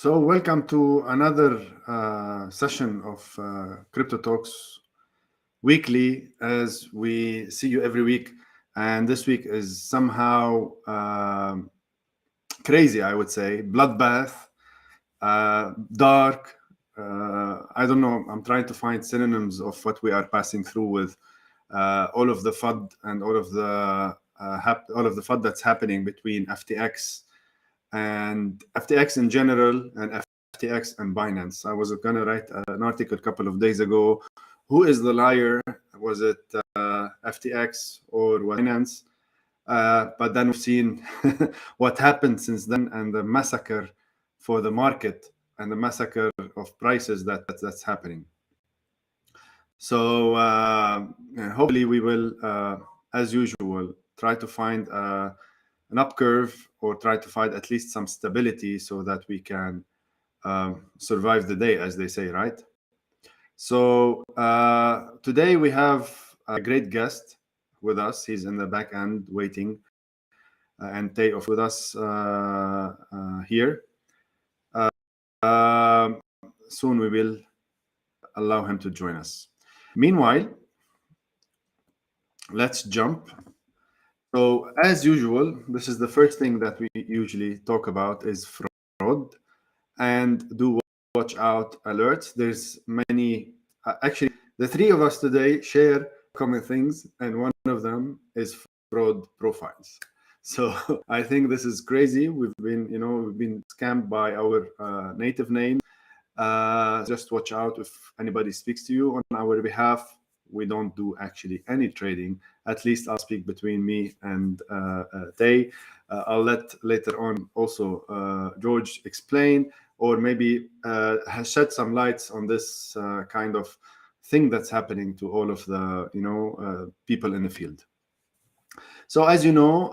So welcome to another session of Cryptotalks weekly, as we see you every week. And this week is somehow crazy, I would say, bloodbath, dark. I don't know. I'm trying to find synonyms of what we are passing through with all of the FUD and all of the FUD that's happening between FTX in general, and FTX and Binance. I was going to write an article a couple of days ago. Who is the liar? Was it FTX or Binance? But then we've seen what happened since then, and the massacre for the market and the massacre of prices that's happening. So hopefully we will, as usual, try to find an up curve, or try to find at least some stability so that we can survive the day, as they say, right? So today we have a great guest with us. He's in the back end waiting, and Tay with us here. Soon we will allow him to join us. Meanwhile, let's jump. So as usual, this is the first thing that we usually talk about is fraud, and do watch out alerts. There's many, actually the three of us today share common things, and one of them is fraud profiles. So I think this is crazy. We've been scammed by our native name. Just watch out if anybody speaks to you on our behalf. We don't do actually any trading. At least I'll speak between me and Tay. I'll let later on also George explain, or maybe shed some lights on this kind of thing that's happening to all of the people in the field. So as you know,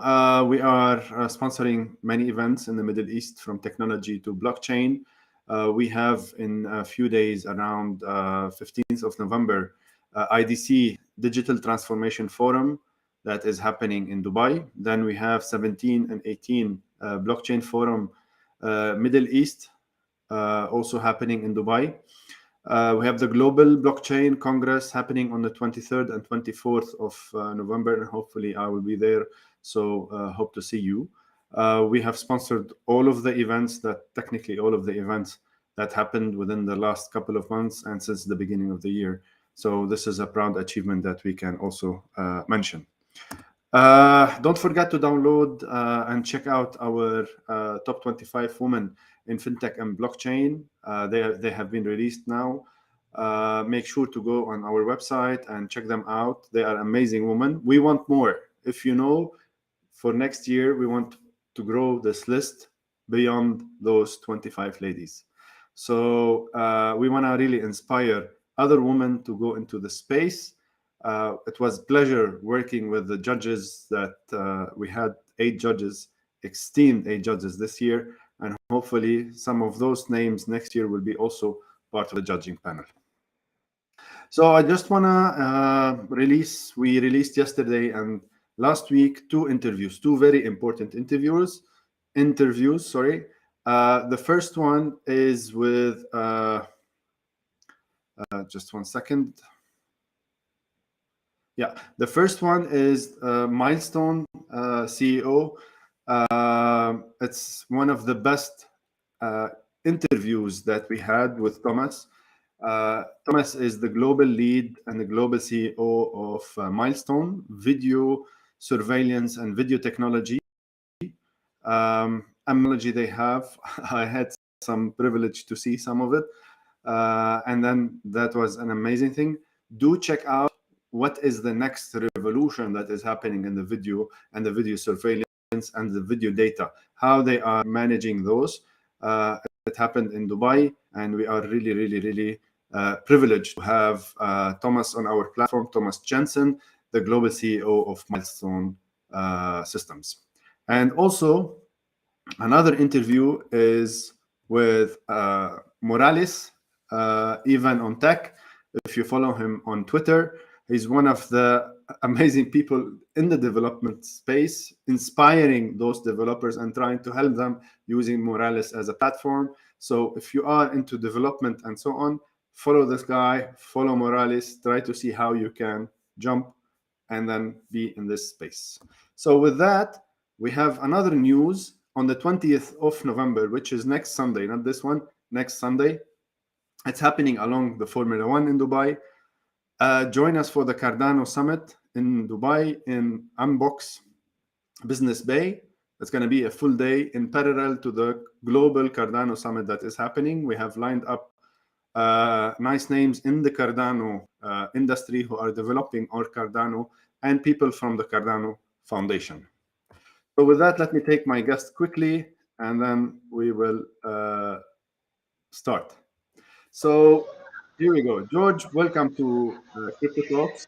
we are sponsoring many events in the Middle East, from technology to blockchain. We have in a few days, around 15th of November, IDC Digital Transformation Forum that is happening in Dubai. Then we have 17 and 18 Blockchain Forum Middle East, also happening in Dubai. We have the Global Blockchain Congress happening on the 23rd and 24th of November, and hopefully I will be there. So hope to see you. We have sponsored all of the events that happened within the last couple of months and since the beginning of the year. So this is a proud achievement that we can also mention. Don't forget to download and check out our top 25 women in fintech and blockchain. They have been released now. Make sure to go on our website and check them out. They are amazing women. We want more. If you know, for next year, we want to grow this list beyond those 25 ladies. So we want to really inspire other women to go into the space. It was a pleasure working with the judges that we had 8 judges, esteemed 8 judges this year, and hopefully some of those names next year will be also part of the judging panel. So I just want to we released yesterday and last week 2 interviews, 2 very important interviews. The first one is with just one second. Yeah, the first one is Milestone CEO. It's one of the best interviews that we had with Thomas. Thomas is the global lead and the global CEO of Milestone Video Surveillance and Video Technology. Technology they have. I had some privilege to see some of it. And then that was an amazing thing. Do check out what is the next revolution that is happening in the video and the video surveillance and the video data, how they are managing those. It happened in Dubai, and we are really privileged to have Thomas on our platform, Thomas Jensen, the global CEO of Milestone Systems. And also another interview is with Morales, Ivan on Tech. If you follow him on Twitter, he's one of the amazing people in the development space, inspiring those developers and trying to help them using Morales as a platform. So if you are into development and so on, follow this guy, follow Morales, try to see how you can jump and then be in this space. So with that, we have another news on the 20th of November, which is next Sunday, not this one, next Sunday. It's happening along the Formula One in Dubai. Join us for the Cardano Summit in Dubai in Unbox Business Bay. It's going to be a full day in parallel to the global Cardano Summit that is happening. We have lined up nice names in the Cardano industry who are developing our Cardano and people from the Cardano Foundation. So with that, let me take my guest quickly and then we will start. So here we go. George, welcome to Cryptotalks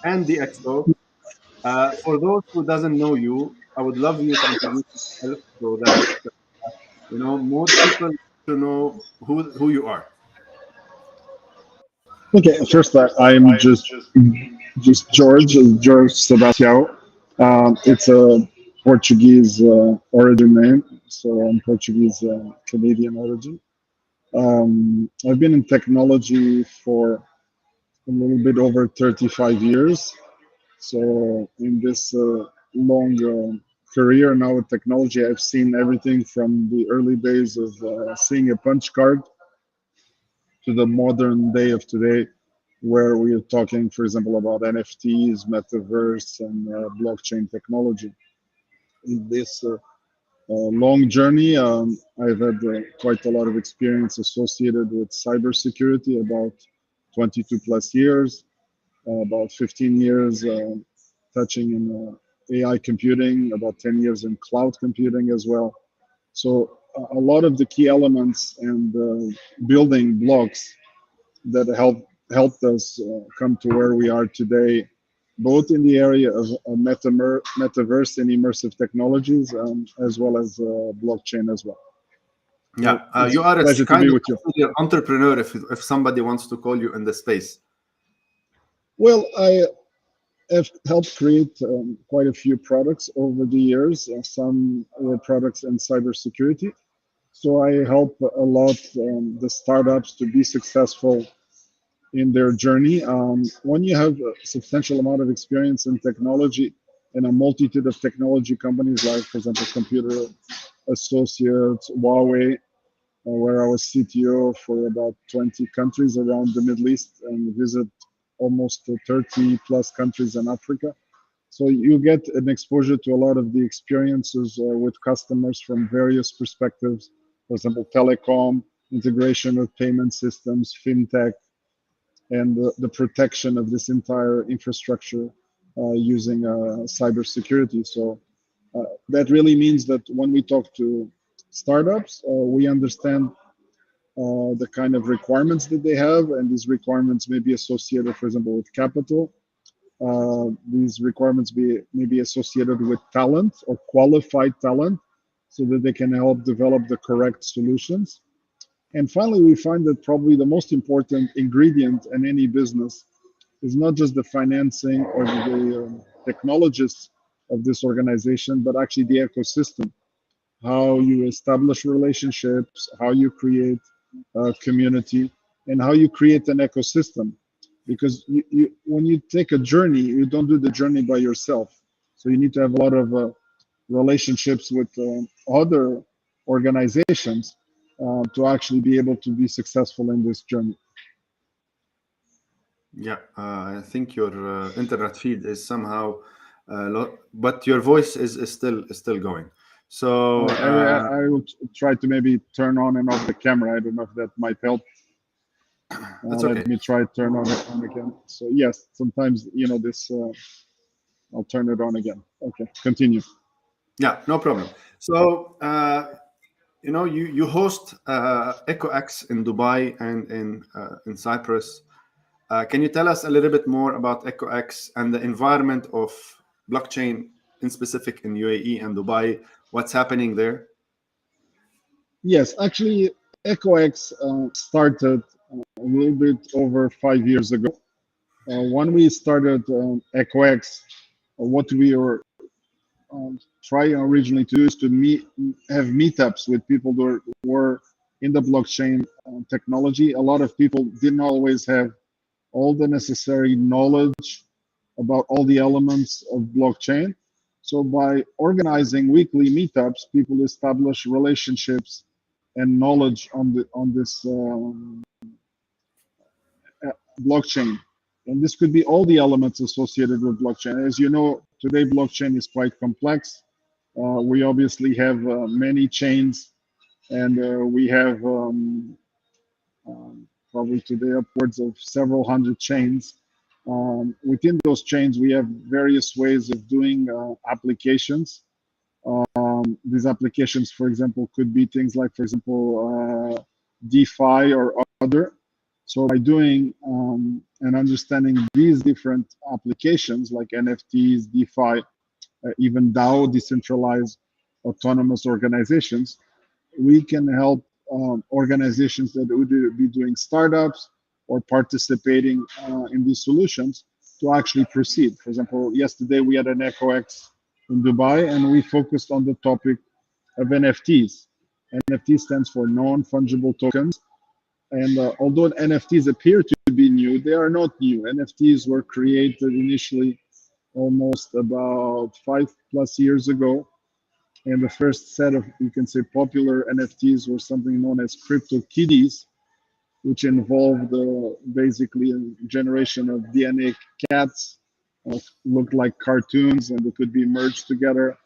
and Dxtalks. For those who doesn't know you, I would love you to introduce yourself so that more people to know who you are. Okay, first I'm just Jorge Sebastiao. It's a Portuguese origin name, so I'm Portuguese Canadian origin. I've been in technology for a little bit over 35 years. So in this long career now with technology, I've seen everything from the early days of seeing a punch card to the modern day of today, where we are talking, for example, about NFTs, Metaverse, and blockchain technology. In this long journey, I've had quite a lot of experience associated with cybersecurity, about 22 plus years, about 15 years touching in AI computing, about 10 years in cloud computing as well. So a lot of the key elements and building blocks that helped us come to where we are today, both in the area of metaverse and immersive technologies, as well as blockchain as well. Yeah, It's you are a a pleasure to kind be of with you. entrepreneur if somebody wants to call you in the space. Well, I have helped create quite a few products over the years. Some were products in cybersecurity. So I help a lot the startups to be successful in their journey. When you have a substantial amount of experience in technology and a multitude of technology companies, like, for example, Computer Associates, Huawei, where I was CTO for about 20 countries around the Middle East and visit almost 30 plus countries in Africa. So you get an exposure to a lot of the experiences with customers from various perspectives. For example, telecom, integration with payment systems, fintech, and the protection of this entire infrastructure using cybersecurity. So that really means that when we talk to startups, we understand the kind of requirements that they have, and these requirements may be associated, for example, with capital. These requirements may be associated with talent or qualified talent so that they can help develop the correct solutions. And finally, we find that probably the most important ingredient in any business is not just the financing or the technologists of this organization, but actually the ecosystem, how you establish relationships, how you create a community, and how you create an ecosystem. Because when you take a journey, you don't do the journey by yourself. So you need to have a lot of relationships with other organizations to actually be able to be successful in this journey. Yeah, I think your internet feed is somehow, but your voice is still going. So I will try to maybe turn on and off the camera. I don't know if that might help. it's okay. Let me try turn on it on again. So yes, sometimes this. I'll turn it on again. Okay, continue. Yeah, no problem. So you host Ecox in Dubai and in Cyprus. Can you tell us a little bit more about Ecox and the environment of blockchain in specific in UAE and Dubai? What's happening there? Yes, actually, Ecox started a little bit over 5 years ago. When we started Ecox, what we were trying originally to do is to have meetups with people that were in the blockchain technology. A lot of people didn't always have all the necessary knowledge about all the elements of blockchain. So by organizing weekly meetups, people establish relationships and knowledge on this blockchain. And this could be all the elements associated with blockchain. As you know, today blockchain is quite complex. We obviously have many chains, and we have probably today upwards of several hundred chains. Within those chains, we have various ways of doing applications. These applications, for example, could be things like, for example, DeFi or other. So by doing and understanding these different applications like NFTs, DeFi, even DAO, decentralized autonomous organizations, we can help organizations that would be doing startups or participating in these solutions to actually proceed. For example, yesterday we had an Ecox in Dubai, and we focused on the topic of NFTs. NFT stands for non-fungible tokens. And although NFTs appear to be new, they are not new. NFTs were created initially almost about 5+ years ago. And the first set of, you can say, popular NFTs were something known as CryptoKitties, which involved basically a generation of DNA cats, looked like cartoons, and they could be merged together.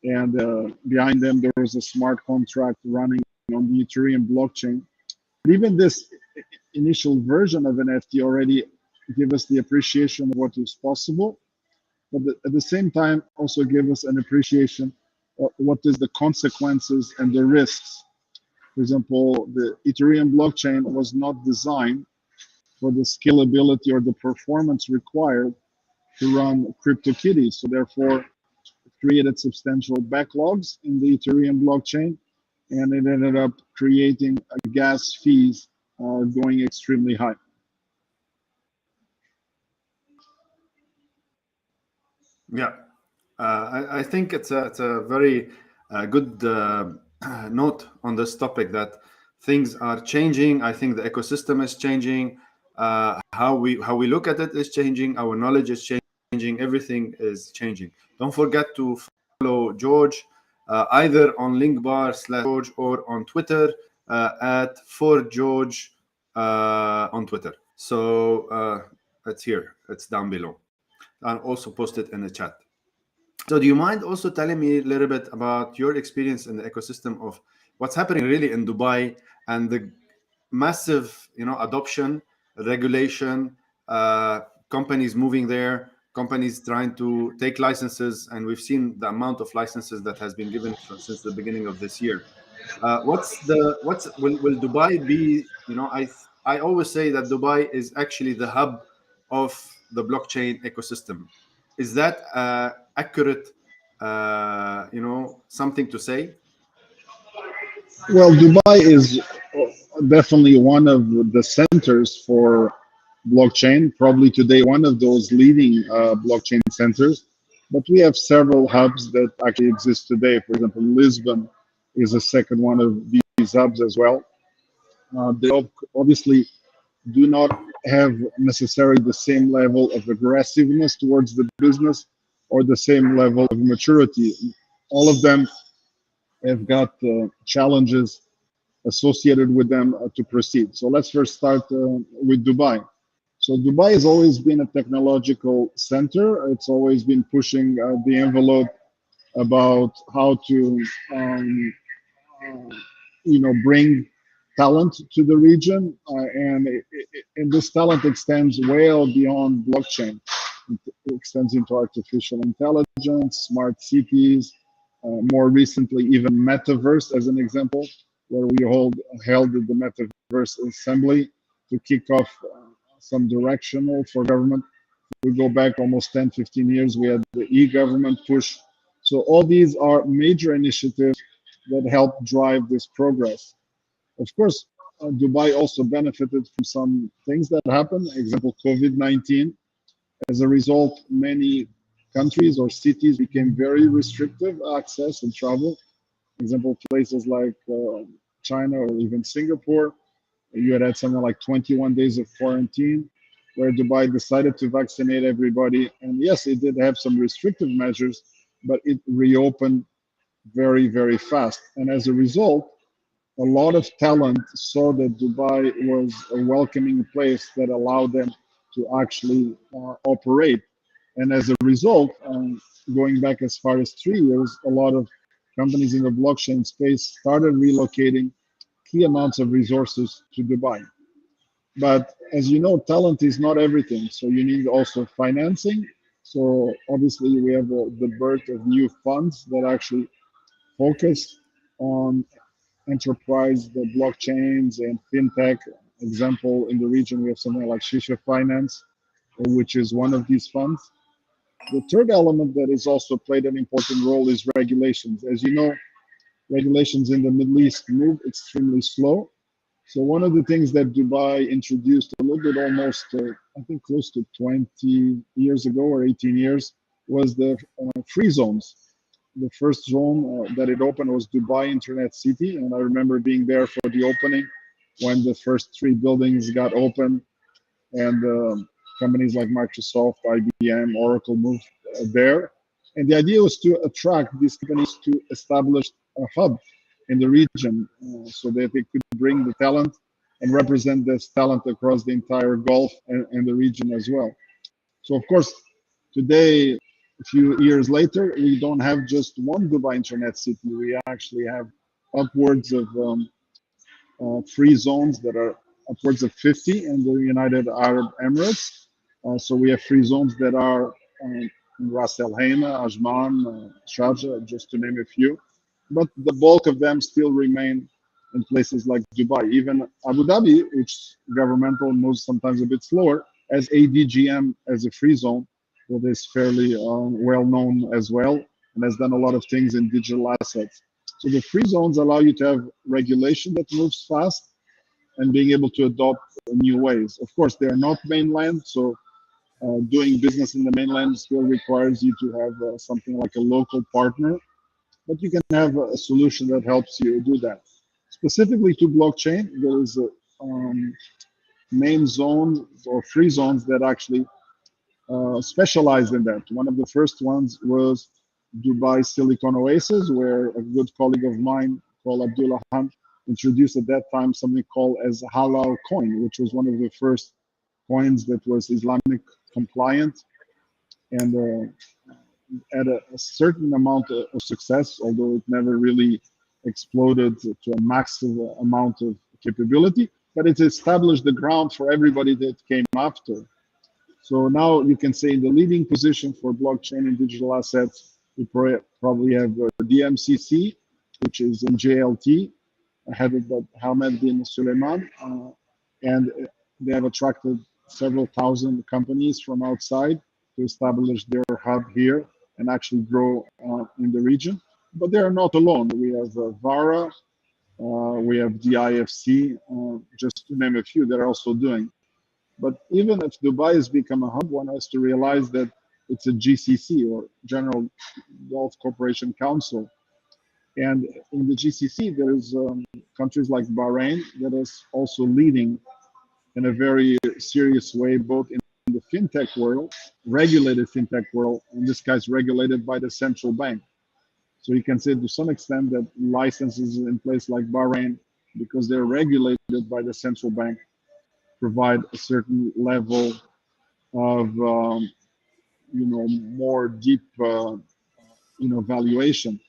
And behind them, there was a smart contract running on the Ethereum blockchain. But even this initial version of NFT already gave us the appreciation of what is possible, but at the same time also gave us an appreciation of what is the consequences and the risks. For example, the Ethereum blockchain was not designed for the scalability or the performance required to run CryptoKitties. So therefore, it created substantial backlogs in the Ethereum blockchain, and it ended up creating gas fees going extremely high. Yeah, I think it's a very good note on this topic that things are changing. I think the ecosystem is changing. How we look at it is changing. Our knowledge is changing. Everything is changing. Don't forget to follow George either on linkbar/George or on Twitter at @4George on Twitter. So it's here. It's down below. And also post it in the chat. So do you mind also telling me a little bit about your experience in the ecosystem of what's happening really in Dubai and the massive, adoption, regulation, companies moving there, companies trying to take licenses, and we've seen the amount of licenses that has been given since the beginning of this year. Will Dubai be? I always say that Dubai is actually the hub of the blockchain ecosystem. Is that accurate? Something to say? Well, Dubai is definitely one of the centers for blockchain, probably today one of those leading blockchain centers. But we have several hubs that actually exist today. For example, Lisbon is a second one of these hubs as well. They obviously do not have necessarily the same level of aggressiveness towards the business or the same level of maturity. All of them have got challenges associated with them to proceed. So let's first start with Dubai. So Dubai has always been a technological center. It's always been pushing the envelope about how to, bring talent to the region, and this talent extends well beyond blockchain. It extends into artificial intelligence, smart cities, more recently even Metaverse as an example, where we held the Metaverse assembly to kick off some directional for government. We go back almost 10, 15 years, we had the e-government push. So all these are major initiatives that help drive this progress. Of course, Dubai also benefited from some things that happened. Example, COVID-19. As a result, many countries or cities became very restrictive access and travel. Example, places like China or even Singapore, you had something like 21 days of quarantine, where Dubai decided to vaccinate everybody. And yes, it did have some restrictive measures, but it reopened very, very fast. And as a result, a lot of talent saw that Dubai was a welcoming place that allowed them to actually operate. And as a result, going back as far as 3 years, a lot of companies in the blockchain space started relocating key amounts of resources to Dubai. But as you know, talent is not everything. So you need also financing. So obviously, we have the birth of new funds that actually focus on enterprise, the blockchains and fintech. Example, in the region, we have something like Shisha Finance, which is one of these funds. The third element that has also played an important role is regulations. As you know, regulations in the Middle East move extremely slow. So one of the things that Dubai introduced a little bit almost, I think close to 20 years ago or 18 years, was the free zones. The first zone that it opened was Dubai Internet City. And I remember being there for the opening when the first three buildings got open and companies like Microsoft, IBM, Oracle moved there. And the idea was to attract these companies to establish a hub in the region so that they could bring the talent and represent this talent across the entire Gulf and the region as well. So, of course, today, a few years later, we don't have just one Dubai Internet City. We actually have upwards of free zones that are upwards of 50 in the United Arab Emirates. So we have free zones that are in Ras Al Khaimah, Ajman, Sharjah, just to name a few. But the bulk of them still remain in places like Dubai. Even Abu Dhabi, which governmental moves sometimes a bit slower, as ADGM as a free zone that is fairly well known as well and has done a lot of things in digital assets. So the free zones allow you to have regulation that moves fast and being able to adopt new ways. Of course, they are not mainland, so doing business in the mainland still requires you to have something like a local partner, but you can have a solution that helps you do that. Specifically to blockchain, there is a main zone or free zones that actually specialized in that. One of the first ones was Dubai Silicon Oasis, where a good colleague of mine called Abdullah Khan introduced at that time something called as Halal coin, which was one of the first coins that was Islamic compliant and at a certain amount of success, although it never really exploded to a massive amount of capability, but it established the ground for everybody that came after. So now you can say in the leading position for blockchain and digital assets, we probably have DMCC, which is in JLT, headed by Hamed bin Suleiman, and they have attracted several thousand companies from outside to establish their hub here and actually grow in the region. But they are not alone. We have Vara, we have DIFC, just to name a few that are also doing. But even if Dubai has become a hub, one has to realize that it's a GCC or General Gulf Cooperation Council. And in the GCC, there's countries like Bahrain that is also leading in a very serious way, both in the fintech world, regulated fintech world, and this guy's regulated by the central bank. So you can say to some extent that licenses in place like Bahrain, because they're regulated by the central bank, provide a certain level of more deep valuation.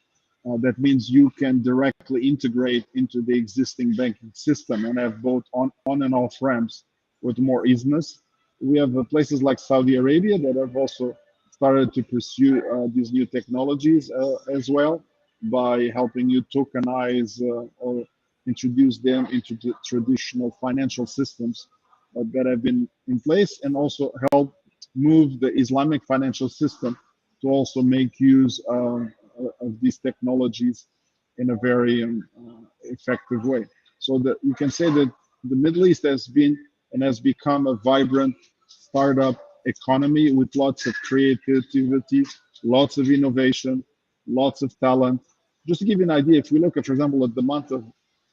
That means you can directly integrate into the existing banking system and have both on and off ramps with more easiness. We have places like Saudi Arabia that have also started to pursue these new technologies as well by helping you tokenize or introduce them into the traditional financial systems that have been in place, and also help move the Islamic financial system to also make use of these technologies in a very effective way. So that you can say that the Middle East has been and has become a vibrant startup economy with lots of creativity, lots of innovation, lots of talent. Just to give you an idea, if we look at, for example, at the month of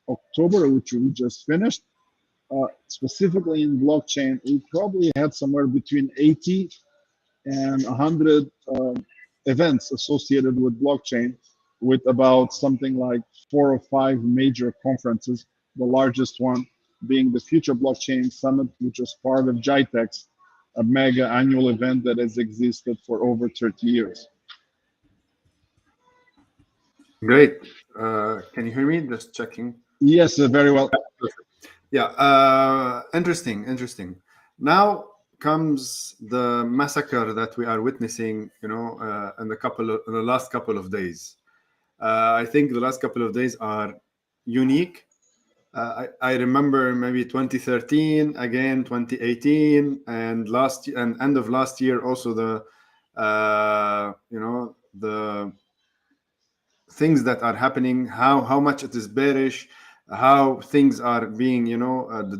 October, which we just finished, specifically in blockchain, we probably had somewhere between 80 and 100 events associated with blockchain, with about something like 4 or 5 major conferences, the largest one being the Future Blockchain Summit, which was part of Gitex, a mega annual event that has existed for over 30 years. Great. Can you hear me? Just checking. Yes, very well. Yeah. Interesting. Interesting. Now comes the massacre that we are witnessing. In the last couple of days. I think the last couple of days are unique. I remember maybe 2013, again 2018, and end of last year also the things that are happening, how much it is bearish, how things are being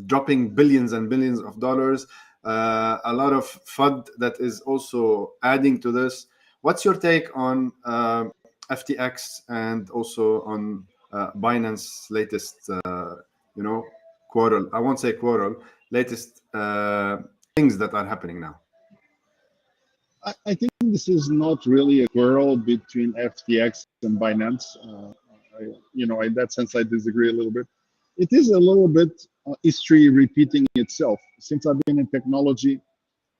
dropping billions and billions of dollars, a lot of FUD that is also adding to this. What's your take on FTX and also on Binance latest quarrel? I won't say quarrel, latest things that are happening now. I think this is not really a quarrel between FTX and Binance. In that sense, I disagree a little bit. It is a little bit history repeating itself. Since I've been in technology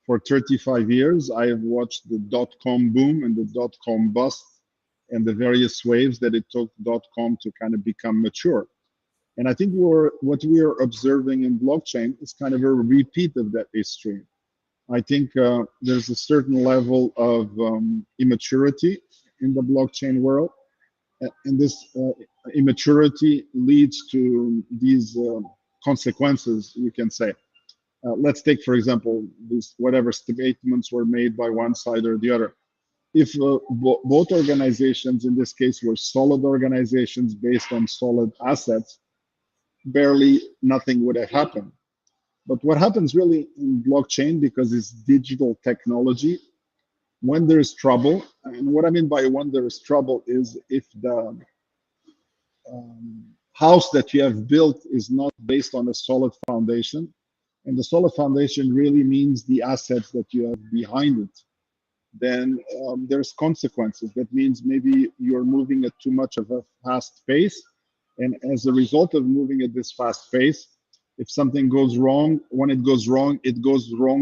for 35 years, I have watched the dot-com boom and the dot-com bust and the various waves that it took dot-com to kind of become mature. And I think what we are observing in blockchain is kind of a repeat of that history. I think there's a certain level of immaturity in the blockchain world, and this immaturity leads to these consequences, you can say. Let's take, for example, whatever statements were made by one side or the other. If both organizations, in this case, were solid organizations based on solid assets, barely nothing would have happened. But what happens really in blockchain, because it's digital technology, when there is trouble, and what I mean by when there is trouble is if the house that you have built is not based on a solid foundation, and the solid foundation really means the assets that you have behind it, then there's consequences. That means maybe you're moving at too much of a fast pace, and as a result of moving at this fast pace, if something goes wrong, when it goes wrong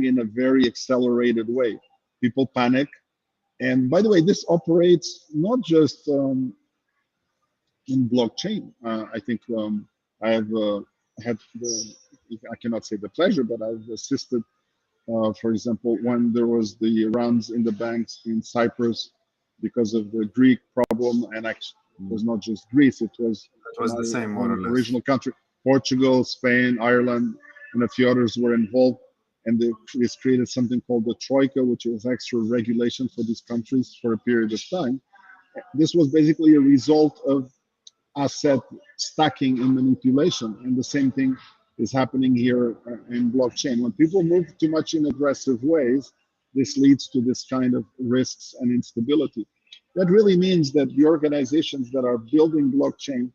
in a very accelerated way. People panic. And by the way, this operates not just in blockchain. I think I have had I cannot say the pleasure, but I've assisted, for example, when there was the runs in the banks in Cyprus because of the Greek problem, and actually it was not just Greece, it was the same, more or less. Original country. Portugal, Spain, Ireland, and a few others were involved, and this created something called the Troika, which was extra regulation for these countries for a period of time. This was basically a result of asset stacking and manipulation, and the same thing is happening here in blockchain. When people move too much in aggressive ways, this leads to this kind of risks and instability. That really means that the organizations that are building blockchain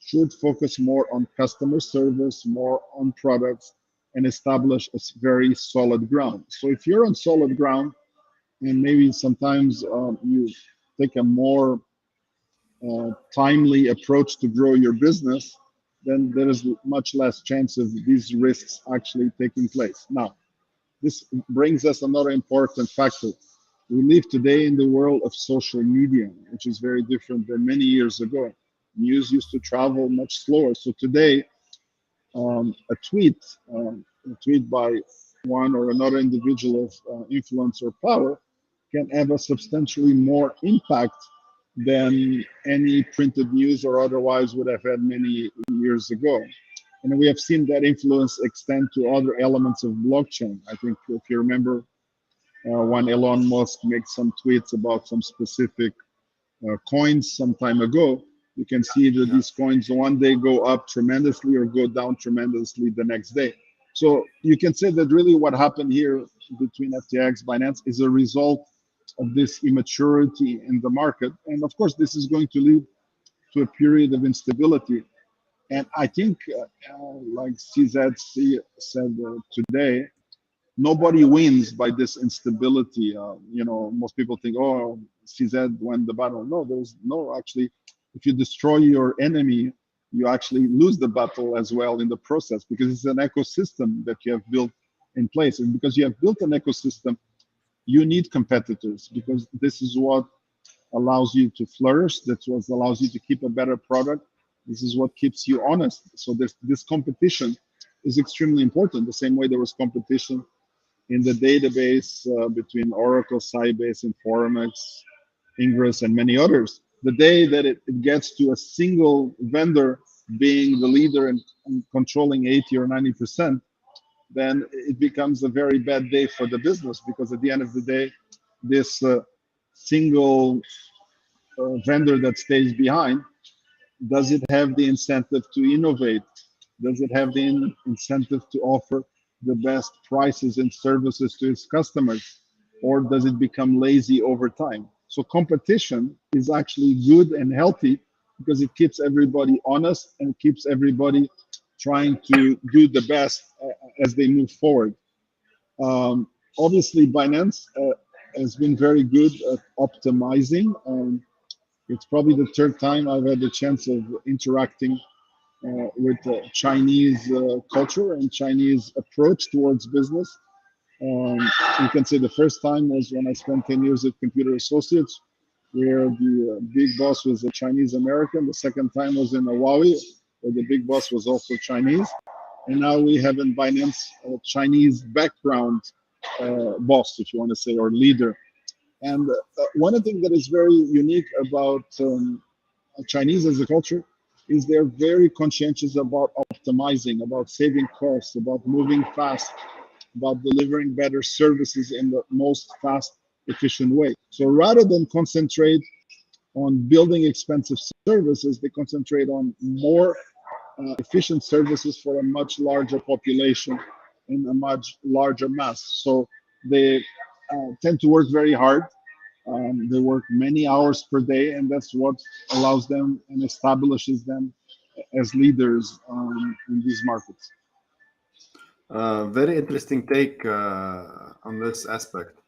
should focus more on customer service, more on products, and establish a very solid ground. So if you're on solid ground, and maybe sometimes you take a more timely approach to grow your business, then there is much less chance of these risks actually taking place. Now, this brings us another important factor. We live today in the world of social media, which is very different than many years ago. News used to travel much slower. So today, a tweet by one or another individual of influence or power can have a substantially more impact than any printed news or otherwise would have had many years ago. And we have seen that influence extend to other elements of blockchain. I think if you remember when Elon Musk made some tweets about some specific coins some time ago, you can see that these coins one day go up tremendously or go down tremendously the next day. So you can say that really what happened here between FTX, Binance is a result of this immaturity in the market. And of course, this is going to lead to a period of instability. And I think, like CZ said today, nobody wins by this instability. Most people think, oh, CZ won the battle. No, there's no actually. If you destroy your enemy, you actually lose the battle as well in the process, because it's an ecosystem that you have built in place. And because you have built an ecosystem, you need competitors, because this is what allows you to flourish. That's what allows you to keep a better product. This is what keeps you honest. So this competition is extremely important. The same way there was competition in the database between Oracle, Sybase, Informax, Ingress, and many others. The day that it gets to a single vendor being the leader and controlling 80 or 90%, then it becomes a very bad day for the business, because at the end of the day, this single vendor that stays behind, does it have the incentive to innovate? Does it have the incentive to offer the best prices and services to its customers? Or does it become lazy over time? So competition is actually good and healthy, because it keeps everybody honest and keeps everybody trying to do the best as they move forward. Obviously, Binance has been very good at optimizing. It's probably the third time I've had the chance of interacting with Chinese culture and Chinese approach towards business. You can say the first time was when I spent 10 years at Computer Associates, where the big boss was a Chinese American. The second time was in Huawei, where the big boss was also Chinese. And now we have in Binance a Chinese background boss, if you want to say, or leader. And one of the things that is very unique about Chinese as a culture is they're very conscientious about optimizing, about saving costs, about moving fast, about delivering better services in the most fast, efficient way. So rather than concentrate on building expensive services, they concentrate on more efficient services for a much larger population in a much larger mass. So they tend to work very hard. They work many hours per day, and that's what allows them and establishes them as leaders in these markets. Very interesting take on this aspect.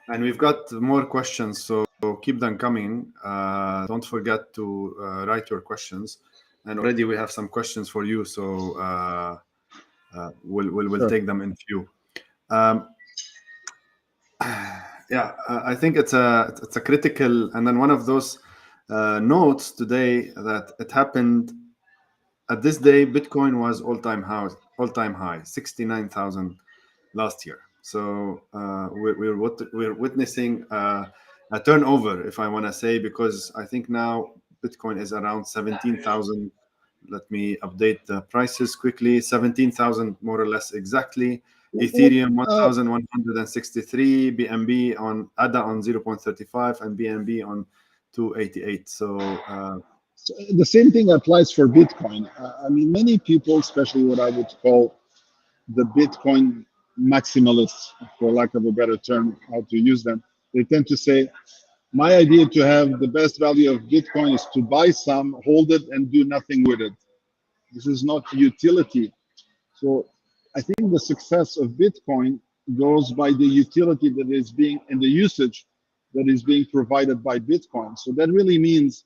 And we've got more questions, so keep them coming. Don't forget to write your questions. And already we have some questions for you, so we'll Sure. take them in few. Yeah, I think it's a critical, and then one of those notes today that it happened at this day. Bitcoin was all-time high, 69,000 last year. So we're witnessing a turnover, if I want to say, because I think now Bitcoin is around 17,000. Let me update the prices quickly. 17,000 more or less exactly. Ethereum 1,163, BNB on ADA on 0.35, and BNB on 288. So the same thing applies for Bitcoin. I mean, many people, especially what I would call the Bitcoin maximalists, for lack of a better term, how to use them, they tend to say, my idea to have the best value of Bitcoin is to buy some, hold it, and do nothing with it. This is not utility. So I think the success of Bitcoin goes by the utility that is being and the usage that is being provided by Bitcoin. So that really means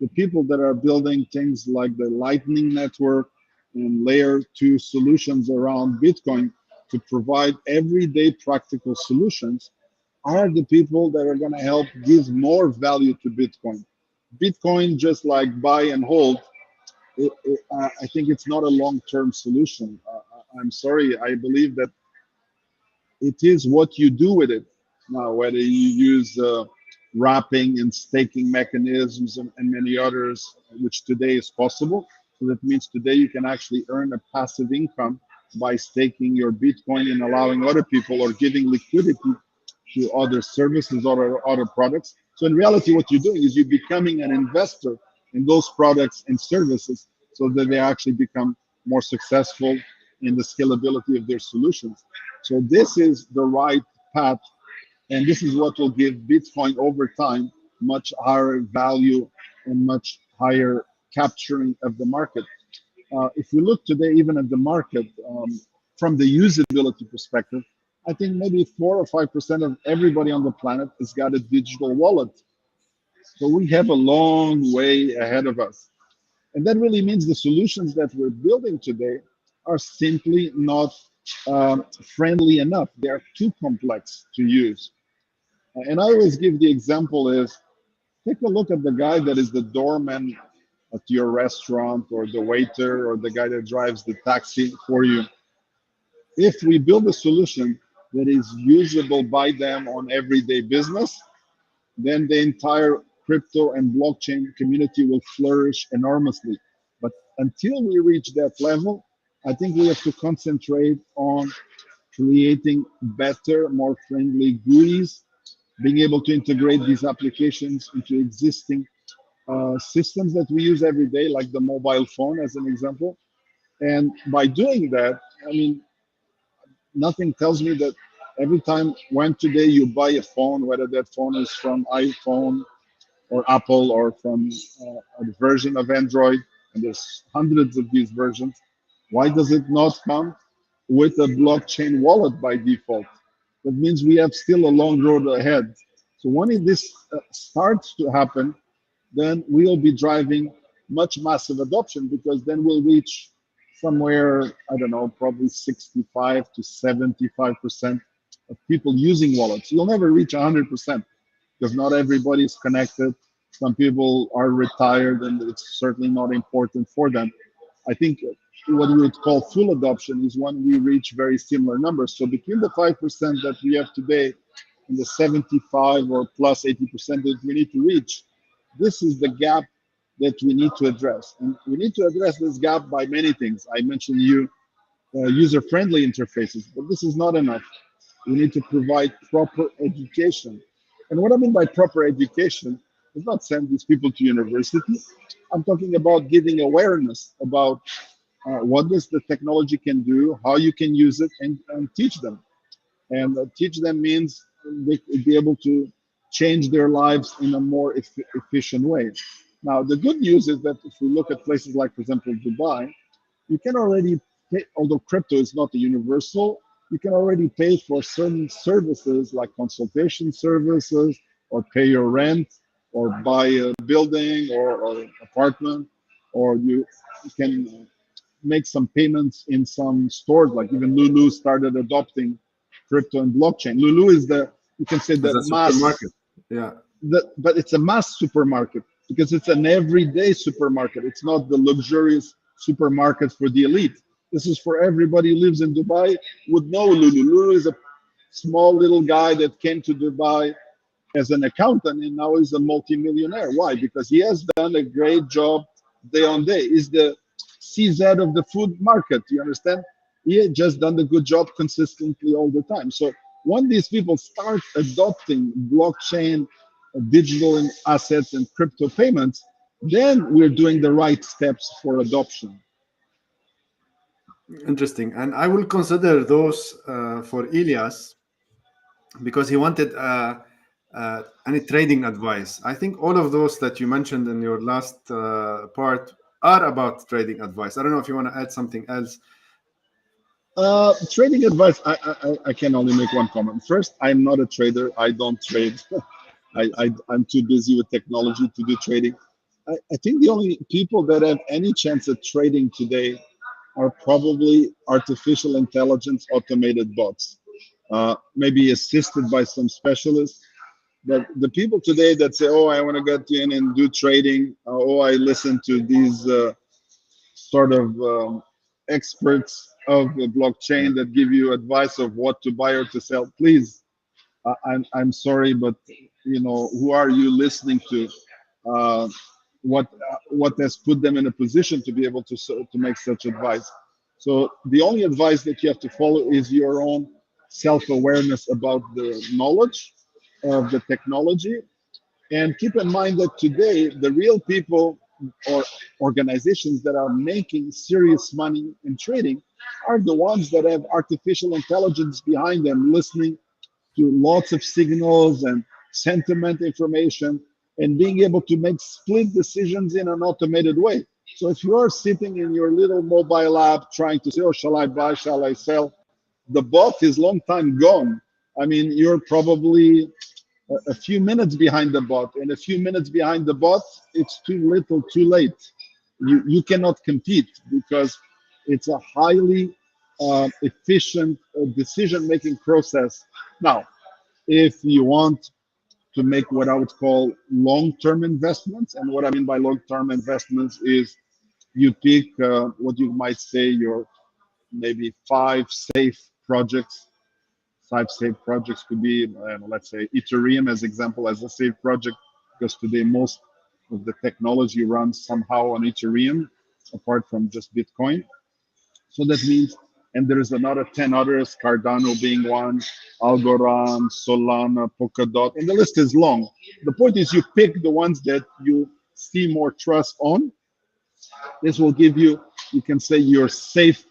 the people that are building things like the Lightning Network and layer 2 solutions around Bitcoin to provide everyday practical solutions are the people that are going to help give more value to Bitcoin. Bitcoin, just like buy and hold, I think it's not a long-term solution. I'm sorry. I believe that it is what you do with it. Now, whether you use wrapping and staking mechanisms and many others, which today is possible. So that means today you can actually earn a passive income by staking your Bitcoin and allowing other people or giving liquidity to other services or other products. So in reality, what you're doing is you're becoming an investor in those products and services so that they actually become more successful in the scalability of their solutions. So this is the right path, and this is what will give Bitcoin over time much higher value and much higher capturing of the market. If we look today, even at the market, from the usability perspective, I think maybe 4 or 5% of everybody on the planet has got a digital wallet. So we have a long way ahead of us. And that really means the solutions that we're building today are simply not friendly enough. They are too complex to use. And I always give the example is, take a look at the guy that is the doorman at your restaurant, or the waiter, or the guy that drives the taxi for you. If we build a solution that is usable by them on everyday business, then the entire crypto and blockchain community will flourish enormously. But until we reach that level, I think we have to concentrate on creating better, more friendly GUIs, being able to integrate these applications into existing systems that we use every day, like the mobile phone, as an example. And by doing that, I mean, nothing tells me that every time when today you buy a phone, whether that phone is from iPhone or Apple, or from a version of Android, and there's hundreds of these versions, why does it not come with a blockchain wallet by default? That means we have still a long road ahead. So when this starts to happen, then we'll be driving much massive adoption, because then we'll reach somewhere, I don't know, probably 65 to 75% of people using wallets. You'll never reach 100%, because not everybody is connected. Some people are retired, and it's certainly not important for them. I think what we would call full adoption is when we reach very similar numbers. So between the 5% that we have today and the 75 or plus 80% that we need to reach, this is the gap that we need to address. And we need to address this gap by many things. I mentioned user-friendly interfaces, but this is not enough. We need to provide proper education. And what I mean by proper education is not send these people to university. I'm talking about giving awareness about what this the technology can do, how you can use it, and teach them. And teach them means they be able to change their lives in a more efficient way. Now, the good news is that if we look at places like, for example, Dubai, you can already pay, although crypto is not a universal, you can already pay for certain services like consultation services, or pay your rent, or buy a building, or apartment, or you can make some payments in some stores, like even Lulu started adopting crypto and blockchain. Lulu is you can say As the a mass, supermarket. Yeah. but it's a mass supermarket, because it's an everyday supermarket. It's not the luxurious supermarket for the elite. This is for everybody who lives in Dubai would know Lulu. Lulu is a small little guy that came to Dubai as an accountant, and now he's a multimillionaire. Why? Because he has done a great job day on day. He's the CZ of the food market. You understand? He had just done the good job consistently all the time. So when these people start adopting blockchain, digital assets, and crypto payments, then we're doing the right steps for adoption. Interesting. And I will consider those for Elias, because he wanted any trading advice. I think all of those that you mentioned in your last part are about trading advice. I don't know if you want to add something else. Trading advice, I can only make one comment. First, I'm not a trader. I don't trade. I'm too busy with technology to do trading. I think the only people that have any chance at trading today are probably artificial intelligence automated bots, maybe assisted by some specialists. But the people today that say, "Oh, I want to get in and do trading," "Oh, I listen to these sort of experts of the blockchain that give you advice of what to buy or to sell," please, I'm sorry, but who are you listening to? Uh, what has put them in a position to be able to make such advice? So the only advice that you have to follow is your own self-awareness about the knowledge of the technology. And keep in mind that today, the real people or organizations that are making serious money in trading are the ones that have artificial intelligence behind them, listening to lots of signals and sentiment information, and being able to make split decisions in an automated way. So if you are sitting in your little mobile app trying to say, oh, shall I buy, shall I sell? The bot is long time gone. I mean, you're probably a few minutes behind the bot, and a few minutes behind the bot, it's too little, too late. You cannot compete because it's a highly efficient decision-making process. Now, if you want to make what I would call long-term investments, and what I mean by long-term investments is you pick what you might say your maybe five safe projects. Five safe projects could be, let's say, Ethereum as example as a safe project, because today most of the technology runs somehow on Ethereum, apart from just Bitcoin. So that means, and there is another 10 others, Cardano being one, Algorand, Solana, Polkadot, and the list is long. The point is you pick the ones that you see more trust on. This will give you, you can say, your safe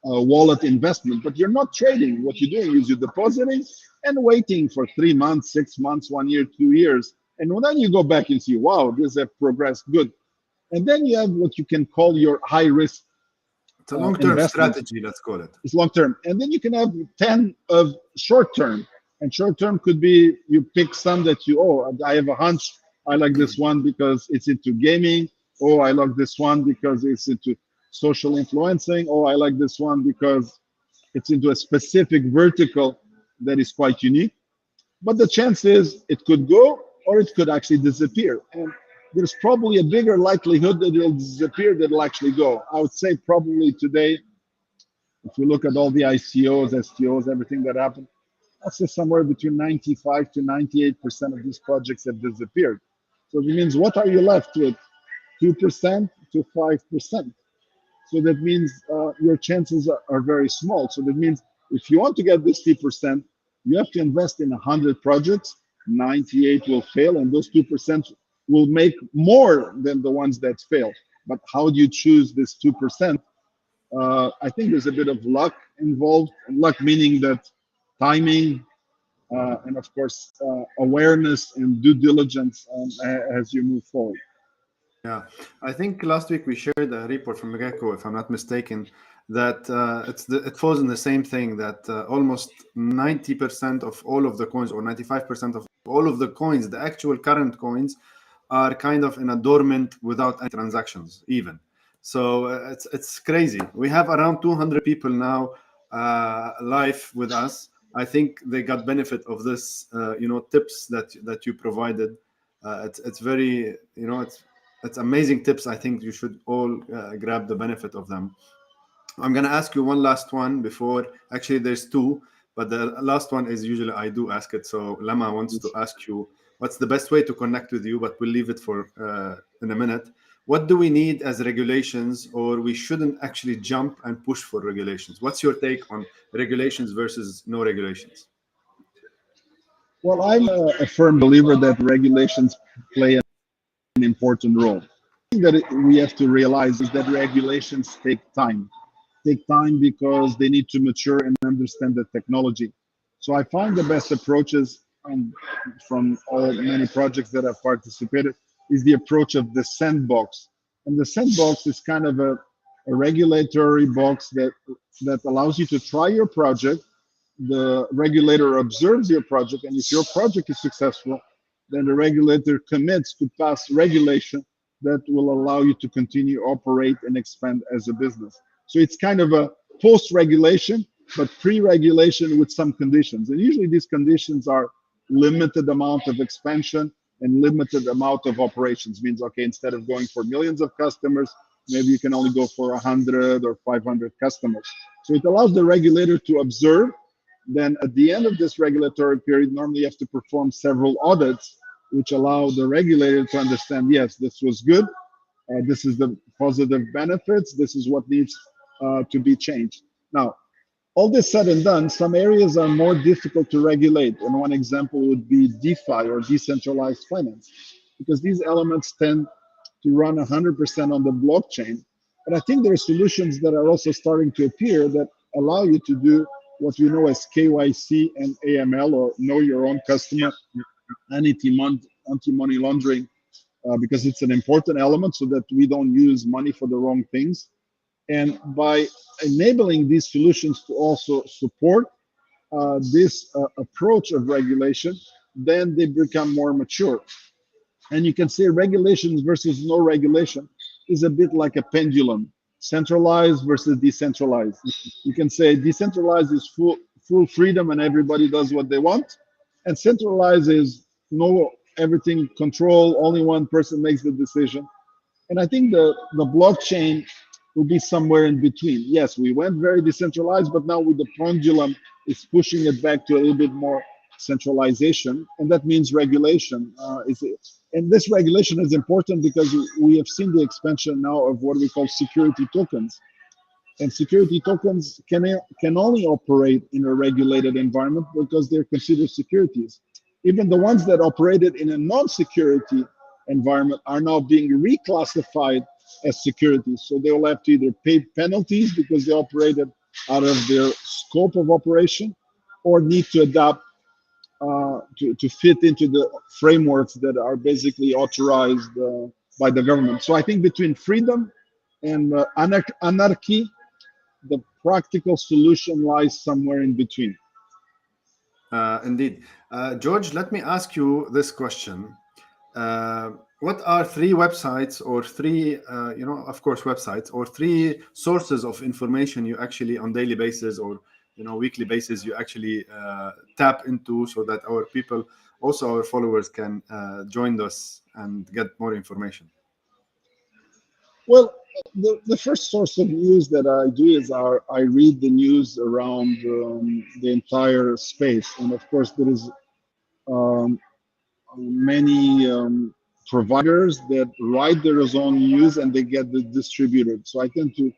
wallet investment, but you're not trading. What you're doing is you're depositing and waiting for 3 months, 6 months, 1 year, 2 years. And then you go back and see, wow, this has progressed good. And then you have what you can call your high risk It's a long-term investment. strategy, let's call it. It's long term. And then you can have 10 of short term. And short term could be you pick some that you, oh, I have a hunch. I like this one because it's into gaming. Oh, I like this one because it's into social influencing. Oh, I like this one because it's into a specific vertical that is quite unique. But the chance is it could go or it could actually disappear. And there's probably a bigger likelihood that it'll disappear than it'll actually go. I would say probably today, if you look at all the ICOs, STOs, everything that happened, I'd say somewhere between 95 to 98% of these projects have disappeared. So it means what are you left with? 2% to 5%. So that means your chances are very small. So that means if you want to get this 2%, you have to invest in 100 projects, 98 will fail, and those 2% will make more than the ones that fail. But how do you choose this 2%? I think there's a bit of luck involved. Luck meaning that timing and, of course, awareness and due diligence as you move forward. Yeah, I think last week we shared a report from Gecko, if I'm not mistaken, that it falls in the same thing, that almost 90% of all of the coins, or 95% of all of the coins, the actual current coins, are kind of in a dormant without any transactions even. So it's crazy. We have around 200 people now live with us. I think they got benefit of this, tips that you provided. It's very, it's amazing tips. I think you should all grab the benefit of them. I'm going to ask you one last one before, actually there's two, but the last one is usually I do ask it. So Lama wants to ask you, what's the best way to connect with you, but we'll leave it for in a minute. What do we need as regulations, or we shouldn't actually jump and push for regulations? What's your take on regulations versus no regulations? Well, I'm a firm believer that regulations play an important role. The thing that we have to realize is that regulations take time. Take time because they need to mature and understand the technology. So I find the best approaches, and from all many projects that I've participated, is the approach of the sandbox. And the sandbox is kind of a regulatory box that allows you to try your project. The regulator observes your project, and if your project is successful, then the regulator commits to pass regulation that will allow you to continue operate and expand as a business. So it's kind of a post-regulation, but pre-regulation with some conditions. And usually these conditions are limited amount of expansion and limited amount of operations. Means, okay, instead of going for millions of customers, maybe you can only go for 100 or 500 customers. So it allows the regulator to observe. Then at the end of this regulatory period, normally you have to perform several audits, which allow the regulator to understand, yes, this was good. This is the positive benefits. This is what needs to be changed. Now, all this said and done, some areas are more difficult to regulate. And one example would be DeFi, or decentralized finance, because these elements tend to run 100% on the blockchain. But I think there are solutions that are also starting to appear that allow you to do what we know as KYC and AML, or know your own customer, anti-money laundering because it's an important element so that we don't use money for the wrong things. And by enabling these solutions to also support this approach of regulation, then they become more mature. And you can say regulations versus no regulation is a bit like a pendulum, centralized versus decentralized. You can say decentralized is full freedom and everybody does what they want, and centralized is no everything control, only one person makes the decision. And I think the blockchain will be somewhere in between. Yes, we went very decentralized, but now with the pendulum, it's pushing it back to a little bit more centralization, and that means regulation. And this regulation is important because we have seen the expansion now of what we call security tokens, and security tokens can only operate in a regulated environment because they're considered securities. Even the ones that operated in a non-security environment are now being reclassified as securities. So they will have to either pay penalties because they operated out of their scope of operation, or need to adapt to fit into the frameworks that are basically authorized by the government. So I think between freedom and anarchy, the practical solution lies somewhere in between. Indeed. George, let me ask you this question. What are three websites or three, of course, websites or three sources of information you actually on daily basis or weekly basis you actually tap into so that our people, also our followers, can join us and get more information? Well, the first source of news that I do is I read the news around the entire space. And of course, there is um, many providers that write their own news and they get distributed. So I tend to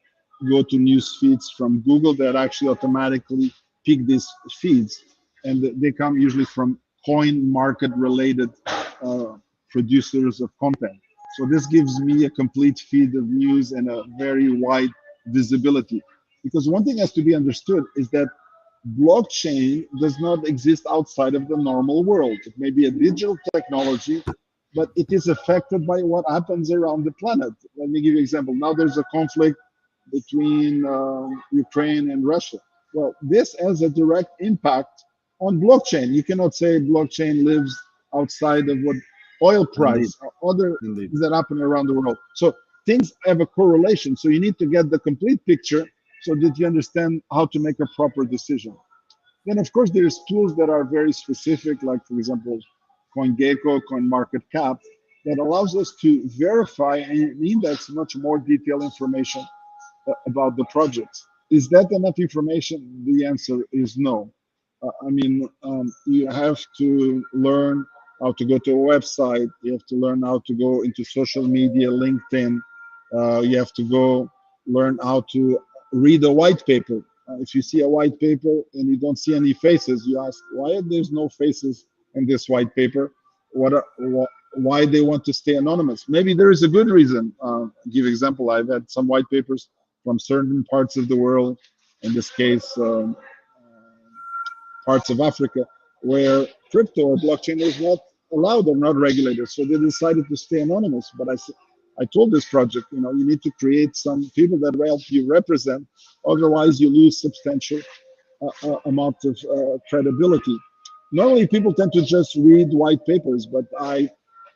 go to news feeds from Google that actually automatically pick these feeds, and they come usually from coin market related producers of content. So this gives me a complete feed of news and a very wide visibility. Because one thing has to be understood is that blockchain does not exist outside of the normal world. It may be a digital technology, but it is affected by what happens around the planet. Let me give you an example. Now there's a conflict between Ukraine and Russia. Well, this has a direct impact on blockchain. You cannot say blockchain lives outside of what oil Indeed. price or other Indeed. things that happen around the world. So things have a correlation. So you need to get the complete picture so that you understand how to make a proper decision. Then, of course, there's tools that are very specific, like, for example, CoinGecko, CoinMarketCap, that allows us to verify and index much more detailed information about the projects. Is that enough information? The answer is no. You have to learn how to go to a website. You have to learn how to go into social media, LinkedIn. You have to go learn how to read a white paper. If you see a white paper and you don't see any faces, you ask why there's no faces in this white paper. Why they want to stay anonymous? Maybe there is a good reason. Give example. I've had some white papers from certain parts of the world. In this case, parts of Africa, where crypto or blockchain is not allowed or not regulated. So they decided to stay anonymous. But I told this project, you need to create some people that will help you represent. Otherwise, you lose substantial amount of credibility. Normally, people tend to just read white papers, but I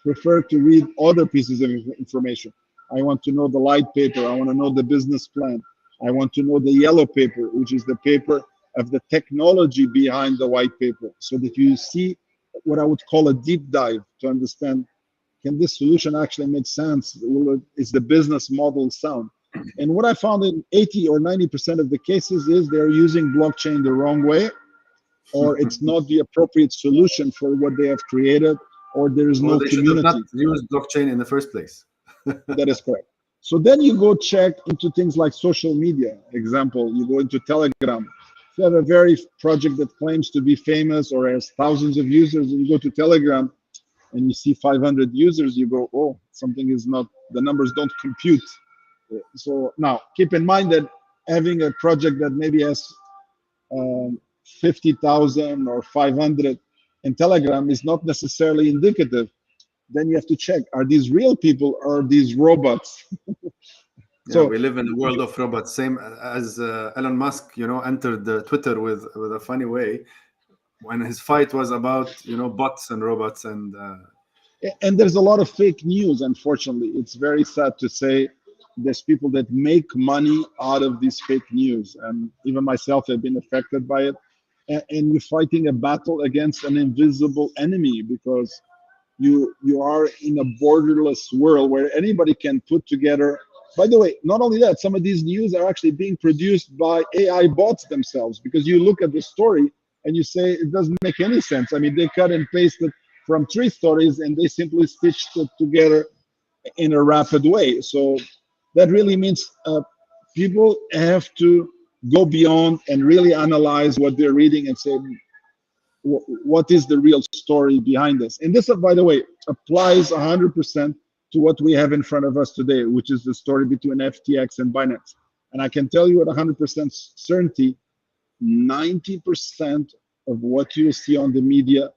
prefer to read other pieces of information. I want to know the light paper. I want to know the business plan. I want to know the yellow paper, which is the paper of the technology behind the white paper, so that you see what I would call a deep dive to understand, can this solution actually make sense? Is the business model sound? And what I found in 80 or 90% of the cases is they're using blockchain the wrong way, or it's not the appropriate solution for what they have created, or there is Or no they should have not community. used blockchain in the first place. That is correct. So then you go check into things like social media. Example, you go into Telegram. If you have a very project that claims to be famous or has thousands of users, and you go to Telegram and you see 500 users, you go, oh, something is not, the numbers don't compute. So now keep in mind that having a project that maybe has 50,000 or 500 in Telegram is not necessarily indicative then you have to check, are these real people or are these robots? Yeah, So we live in a world of robots. Same as Elon Musk, entered the Twitter with a funny way when his fight was about bots and robots and there's a lot of fake news, unfortunately. It's very sad to say there's people that make money out of these fake news, and even myself have been affected by it. And you're fighting a battle against an invisible enemy, because you are in a borderless world where anybody can put together. By the way, not only that, some of these news are actually being produced by AI bots themselves, because you look at the story and you say it doesn't make any sense. I mean, they cut and pasted from three stories and they simply stitched it together in a rapid way. So that really means people have to go beyond and really analyze what they're reading and say, what is the real story behind this? And this, by the way, applies 100% to what we have in front of us today, which is the story between FTX and Binance. And I can tell you with 100% certainty, 90% of what you see on the media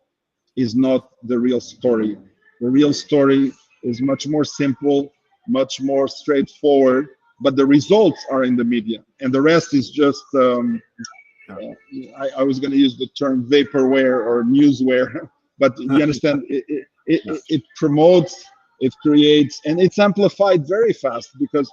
is not the real story. The real story is much more simple, much more straightforward, but the results are in the media. And the rest is just I was going to use the term vaporware or newsware, but you understand, it promotes, it creates, and it's amplified very fast, because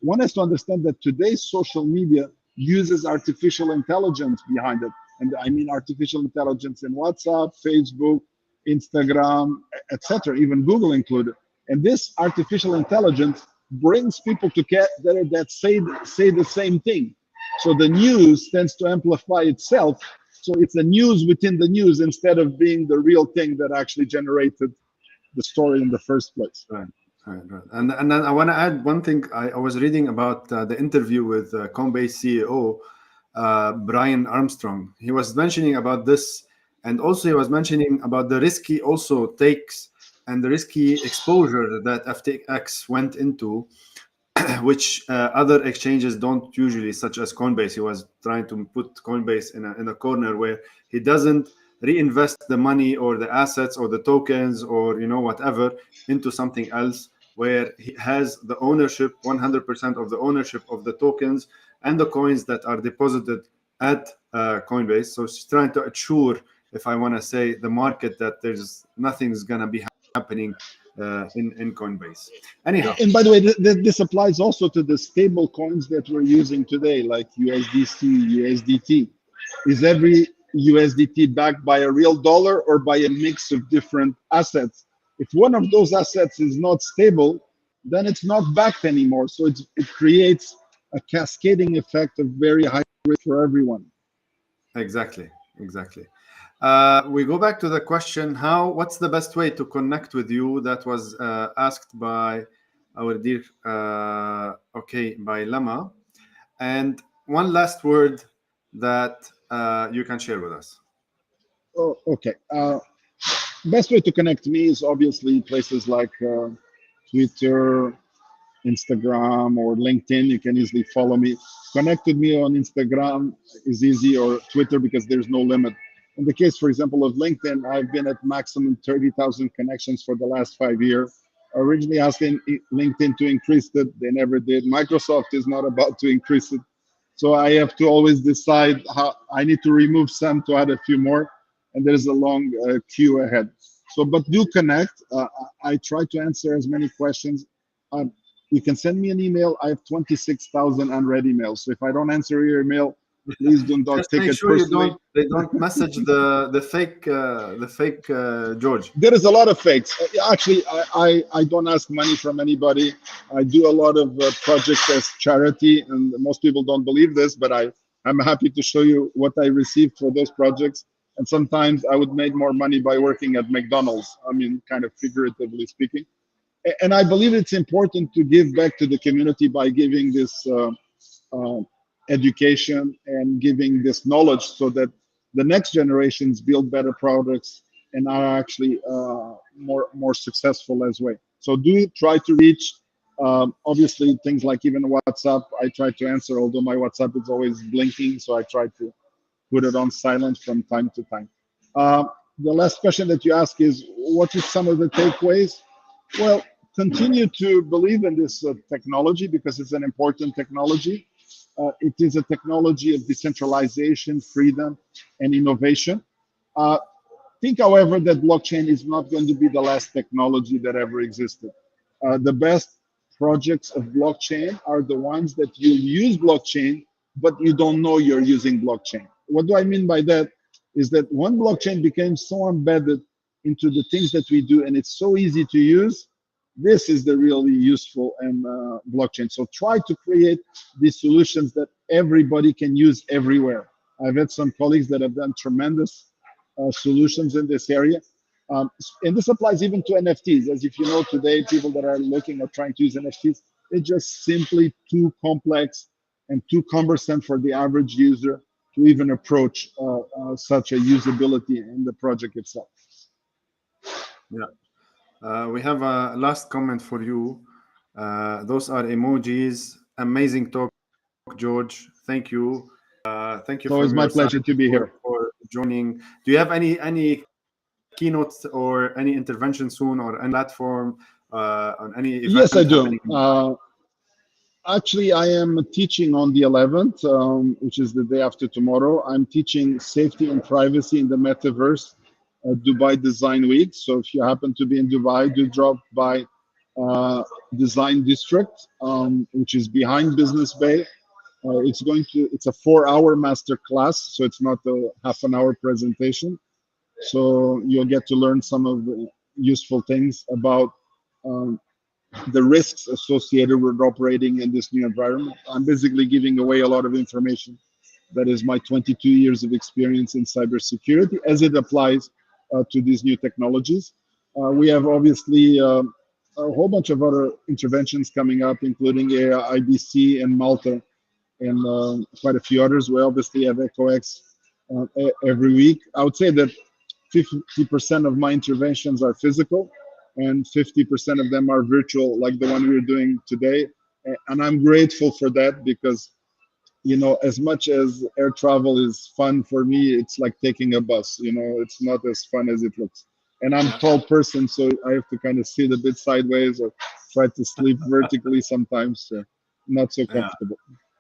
one has to understand that today's social media uses artificial intelligence behind it. And I mean artificial intelligence in WhatsApp, Facebook, Instagram, etc., even Google included. And this artificial intelligence brings people together that say the same thing. So the news tends to amplify itself. So it's a news within the news instead of being the real thing that actually generated the story in the first place. Right, right. And then I want to add one thing. I was reading about the interview with Coinbase CEO Brian Armstrong. He was mentioning about this, and also he was mentioning about the risky also takes and the risky exposure that FTX went into, which other exchanges don't usually, such as Coinbase. He was trying to put Coinbase in a corner where he doesn't reinvest the money or the assets or the tokens or whatever into something else, where he has the ownership, 100% of the ownership of the tokens and the coins that are deposited at Coinbase. So he's trying to assure, if I want to say, the market that there's nothing's gonna be happening in Coinbase. Anyhow, And by the way, this applies also to the stable coins that we're using today, like USDC, USDT. Is every USDT backed by a real dollar or by a mix of different assets? If one of those assets is not stable, then it's not backed anymore. So it creates a cascading effect of very high risk for everyone. Exactly. We go back to the question: what's the best way to connect with you? That was asked by our dear, by Lama. And one last word that you can share with us. Oh, okay. Best way to connect me is obviously places like Twitter, Instagram, or LinkedIn. You can easily follow me. Connect with me on Instagram is easy, or Twitter, because there's no limit. In the case, for example, of LinkedIn, I've been at maximum 30,000 connections for the last 5 years. I originally asked LinkedIn to increase it. They never did. Microsoft is not about to increase it. So I have to always decide how I need to remove some to add a few more. And there's a long queue ahead. So, but do connect. I try to answer as many questions. You can send me an email. I have 26,000 unread emails. So if I don't answer your email, please do not Just take make it sure personally. they don't message the fake George. There is a lot of fakes. Actually, I don't ask money from anybody. I do a lot of projects as charity, and most people don't believe this, but I'm happy to show you what I received for those projects. And sometimes I would make more money by working at McDonald's. I mean, kind of figuratively speaking. And I believe it's important to give back to the community by giving this uh, education and giving this knowledge, so that the next generations build better products and are actually more successful as well. So do try to reach. Obviously, things like even WhatsApp, I try to answer, although my WhatsApp is always blinking, so I try to put it on silent from time to time. The last question that you ask is, what is some of the takeaways? Well, continue to believe in this technology because it's an important technology. It is a technology of decentralization, freedom, and innovation. Uh, think, however, that blockchain is not going to be the last technology that ever existed. The best projects of blockchain are the ones that you use blockchain, but you don't know you're using blockchain. What do I mean by that? Is that one blockchain became so embedded into the things that we do, and it's so easy to use. This is the really useful and blockchain. So try to create these solutions that everybody can use everywhere. I've had some colleagues that have done tremendous solutions in this area. And this applies even to NFTs. As if you know today, people that are looking at trying to use NFTs, it's just simply too complex and too cumbersome for the average user to even approach such a usability in the project itself. Yeah. We have a last comment for you. Those are emojis. Amazing talk, George. Thank you. Thank you So it's from my your side pleasure to be here. for joining. Do you have any keynotes or any intervention soon or any platform on any event Yes, I do. happening? Actually, I am teaching on the 11th, which is the day after tomorrow. I'm teaching safety and privacy in the Metaverse, Dubai Design Week. So if you happen to be in Dubai, do drop by Design District, which is behind Business Bay. It's a 4-hour master class, so it's not a half an hour presentation. So you'll get to learn some of the useful things about the risks associated with operating in this new environment. I'm basically giving away a lot of information that is my 22 years of experience in cybersecurity as it applies to these new technologies. We have obviously a whole bunch of other interventions coming up, including IBC and Malta and quite a few others. We obviously have Ecox every week. I would say that 50% of my interventions are physical and 50% of them are virtual, like the one we're doing today. And I'm grateful for that because, you know, as much as air travel is fun for me, it's like taking a bus, you know, it's not as fun as it looks. And I'm a tall person, so I have to kind of sit a bit sideways or try to sleep vertically sometimes, so not so comfortable.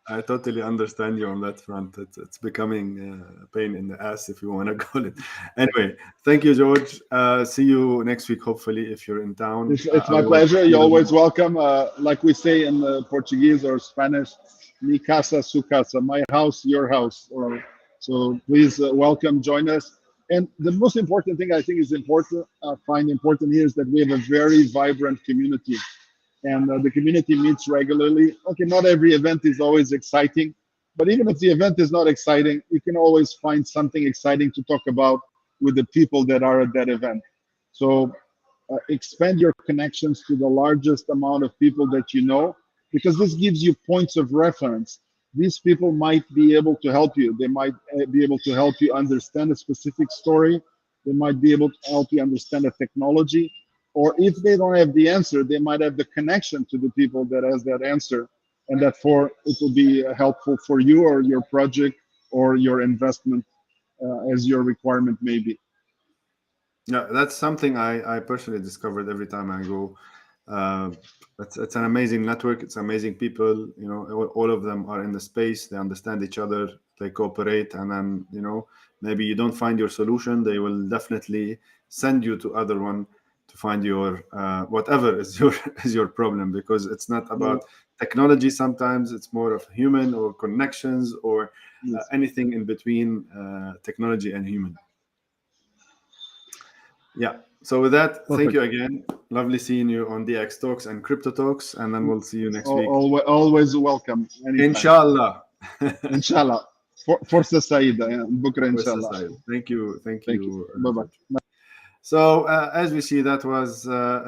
I totally understand you on that front. It's becoming a pain in the ass, if you want to call it. Anyway, thank you, George. See you next week, hopefully, if you're in town. It's my pleasure. You're always welcome. Like we say in Portuguese or Spanish, mi casa, su casa, my house, your house. So please welcome, join us. And the most important thing I think is find important here is that we have a very vibrant community. And the community meets regularly. Okay, not every event is always exciting, but even if the event is not exciting, you can always find something exciting to talk about with the people that are at that event. So expand your connections to the largest amount of people that you know, because this gives you points of reference. These people might be able to help you. They might be able to help you understand a specific story. They might be able to help you understand a technology. Or if they don't have the answer, they might have the connection to the people that has that answer. And therefore, it will be helpful for you or your project or your investment as your requirement may be. Yeah, that's something I personally discovered every time I go. It's an amazing network. It's amazing people. You know, all of them are in the space. They understand each other. They cooperate, and then maybe you don't find your solution. They will definitely send you to other one to find your whatever is your is your problem, because it's not about technology. Sometimes it's more of human or connections or anything in between technology and human. Yeah. So with that, thank you again. Lovely seeing you on Dxtalks and Cryptotalks, and then we'll see you next week. Always welcome. Anytime. Inshallah. Inshallah. Forza Saida. Bukra, inshallah. Thank you. Thank you. Bye-bye. So as we see, that was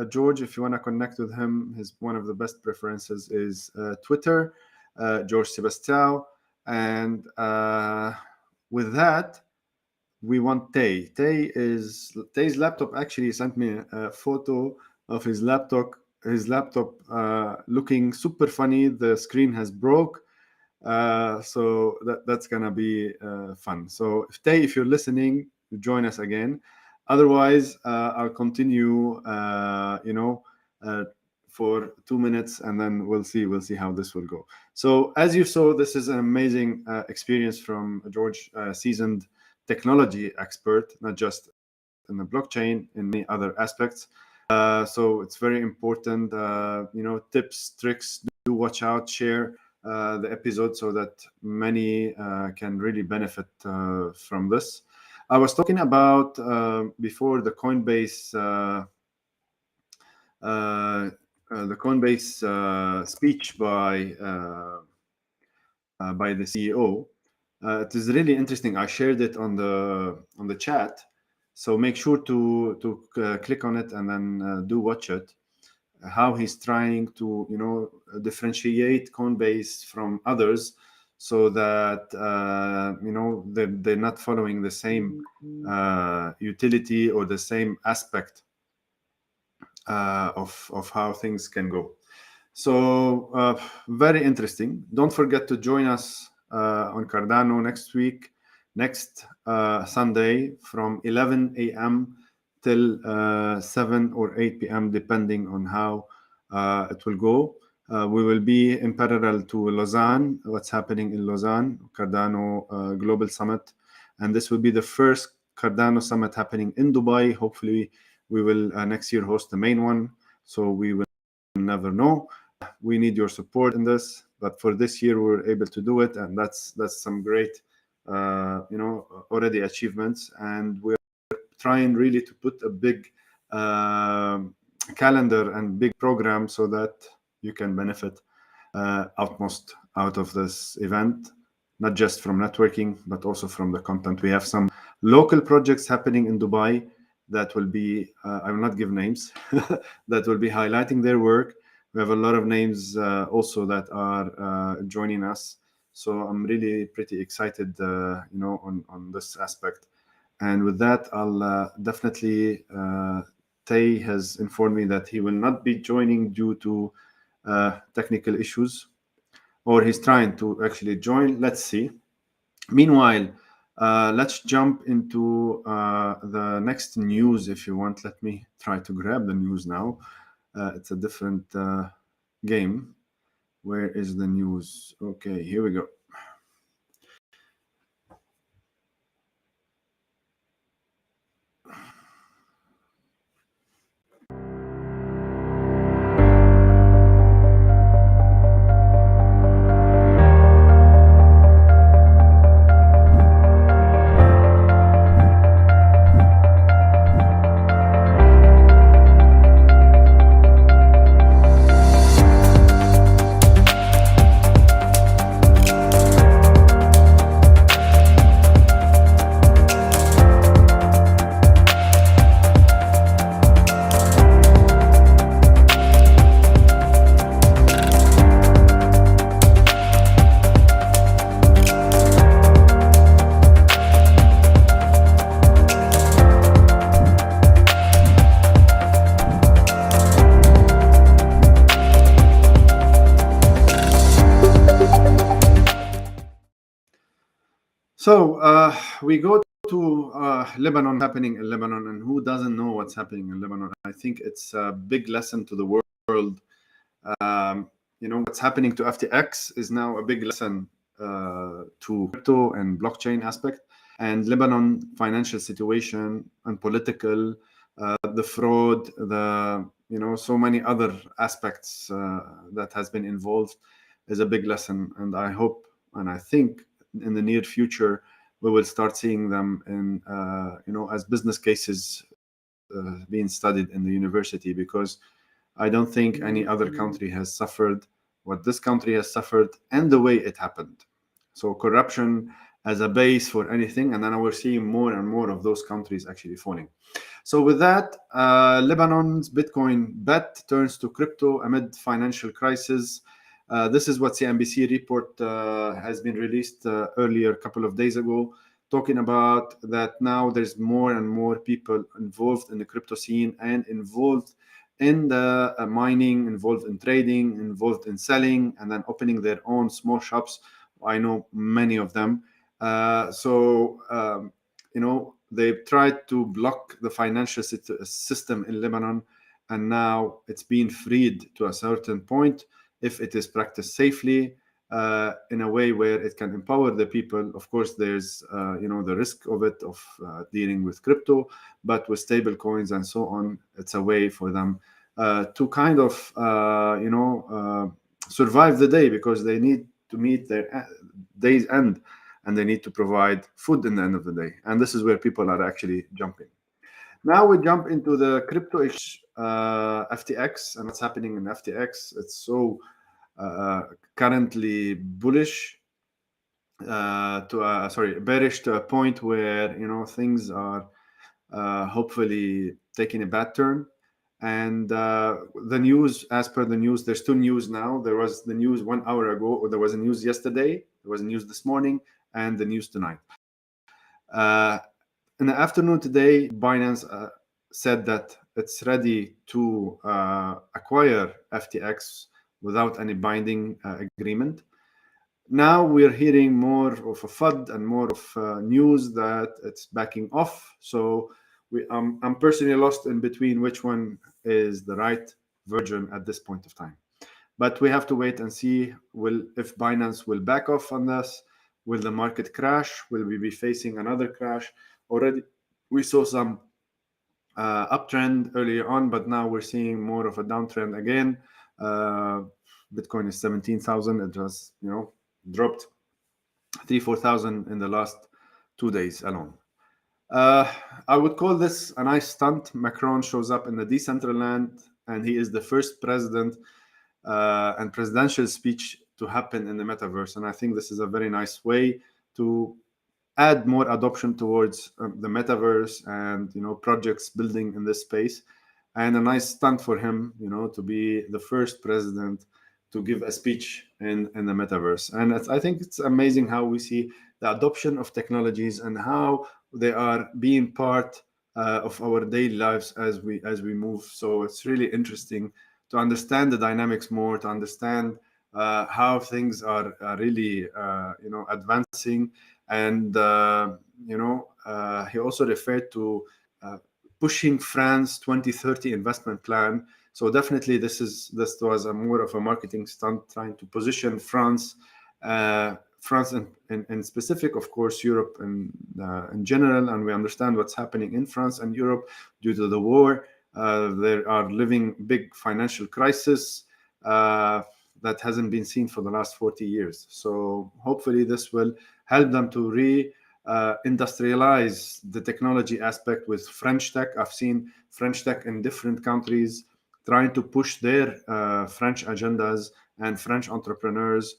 George. If you want to connect with him, one of the best preferences is Twitter, Jorge Sebastiao. And with that, we want Tay. Tay's laptop actually sent me a photo of his laptop. His laptop looking super funny. The screen has broke. So that's gonna be fun. So Tay, if you're listening, join us again. Otherwise, I'll continue, for 2 minutes, and then we'll see how this will go. So as you saw, this is an amazing experience from George, seasoned technology expert, not just in the blockchain, in many other aspects. So it's very important, tips, tricks. Do watch out, share the episode so that many can really benefit from this. I was talking about before uh, the Coinbase speech by the CEO. It is really interesting. I shared it on the chat, so make sure to click on it and then do watch it. How he's trying to differentiate Coinbase from others, so that they're not following the same utility or the same aspect of how things can go. So very interesting. Don't forget to join us on Cardano next Sunday from 11 a.m. till 7 or 8 p.m. depending on how it will go. We will be in parallel to Lausanne, what's happening in Lausanne, Cardano Global Summit. And this will be the first Cardano Summit happening in Dubai. Hopefully, we will next year host the main one. So we will never know. We need your support in this. But for this year, we're able to do it. And that's some great, already achievements. And we're trying really to put a big calendar and big program so that you can benefit utmost out of this event, not just from networking, but also from the content. We have some local projects happening in Dubai that will be, I will not give names, that will be highlighting their work. We have a lot of names also that are joining us. So I'm really pretty excited, on this aspect. And with that, I'll definitely, Tay has informed me that he will not be joining due to technical issues, or he's trying to actually join. Let's see. Meanwhile, let's jump into the next news if you want. Let me try to grab the news now. It's a different game. Where is the news? Okay, here we go. So we go to Lebanon, happening in Lebanon, and who doesn't know what's happening in Lebanon? I think it's a big lesson to the world. What's happening to FTX is now a big lesson to crypto and blockchain aspect, and Lebanon financial situation and political, the fraud, so many other aspects that has been involved is a big lesson. And I hope and I think in the near future we will start seeing them in as business cases being studied in the university, because I don't think any other country has suffered what this country has suffered and the way it happened. So corruption as a base for anything, and then we're seeing more and more of those countries actually falling. So with that, Lebanon's Bitcoin bet turns to crypto amid financial crisis. This is what CNBC report has been released earlier, a couple of days ago, talking about that now there's more and more people involved in the crypto scene and involved in the mining, involved in trading, involved in selling, and then opening their own small shops. I know many of them. they tried to block the financial system in Lebanon, and now it's been freed to a certain point if it is practiced safely, in a way where it can empower the people. Of course, there's the risk of it, of dealing with crypto, but with stable coins and so on, it's a way for them to kind of survive the day, because they need to meet their day's end, and they need to provide food in the end of the day. And this is where people are actually jumping. Now we jump into the crypto FTX, and what's happening in FTX. It's so currently bullish bearish to a point where things are hopefully taking a bad turn. And the news, as per the news, there's two news now. There was the news 1 hour ago, or there was a news yesterday, there was a news this morning, and the news tonight. In the afternoon today, Binance said that it's ready to acquire FTX without any binding agreement. Now we're hearing more of a FUD and more of news that it's backing off. So I'm personally lost in between which one is the right version at this point of time. But we have to wait and see if Binance will back off on this. Will the market crash? Will we be facing another crash? Already we saw some uptrend earlier on, but now we're seeing more of a downtrend again. Bitcoin is 17,000. It just dropped 3,000-4,000 in the last 2 days alone. I would call this a nice stunt. Macron shows up in the Decentraland, and he is the first president and presidential speech to happen in the metaverse. And I think this is a very nice way to add more adoption towards the metaverse and projects building in this space, and a nice stunt for him to be the first president to give a speech in the metaverse. And I think it's amazing how we see the adoption of technologies and how they are being part of our daily lives as we move. So it's really interesting to understand the dynamics more, to understand how things are really advancing. And he also referred to pushing France 2030 investment plan. So definitely this was a more of a marketing stunt, trying to position France in specific, of course, Europe in general. And we understand what's happening in France and Europe due to the war. There are living big financial crisis that hasn't been seen for the last 40 years. So hopefully this will help them to industrialize the technology aspect with French tech. I've seen French tech in different countries trying to push their French agendas and French entrepreneurs,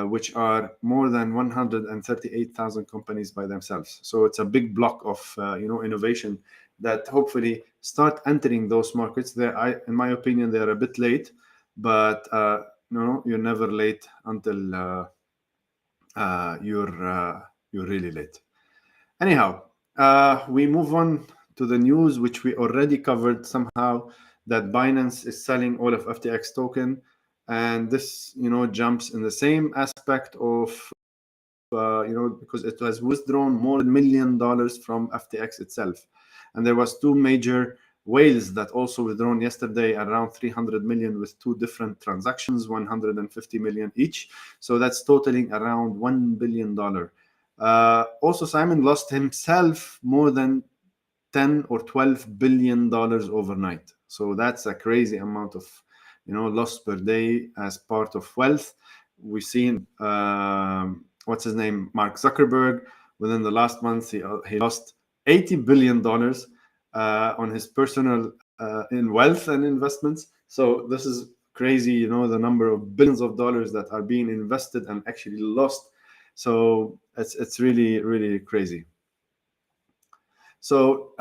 which are more than 138,000 companies by themselves. So it's a big block of innovation that hopefully start entering those markets. In my opinion, they are a bit late, but you're never late until you're really late. Anyhow, we move on to the news, which we already covered somehow, that Binance is selling all of FTX token. And this, jumps in the same aspect of, because it has withdrawn more than $1 million from FTX itself. And there was two major whales that also withdrawn yesterday, around 300 million with two different transactions, 150 million each. So that's totaling around $1 billion. Also, Simon lost himself more than 10 or 12 billion dollars overnight. So that's a crazy amount of loss per day as part of wealth. We've seen what's his name, Mark Zuckerberg, within the last month he lost $80 billion on his personal in wealth and investments. So this is crazy, the number of billions of dollars that are being invested and actually lost. So it's really, really crazy. So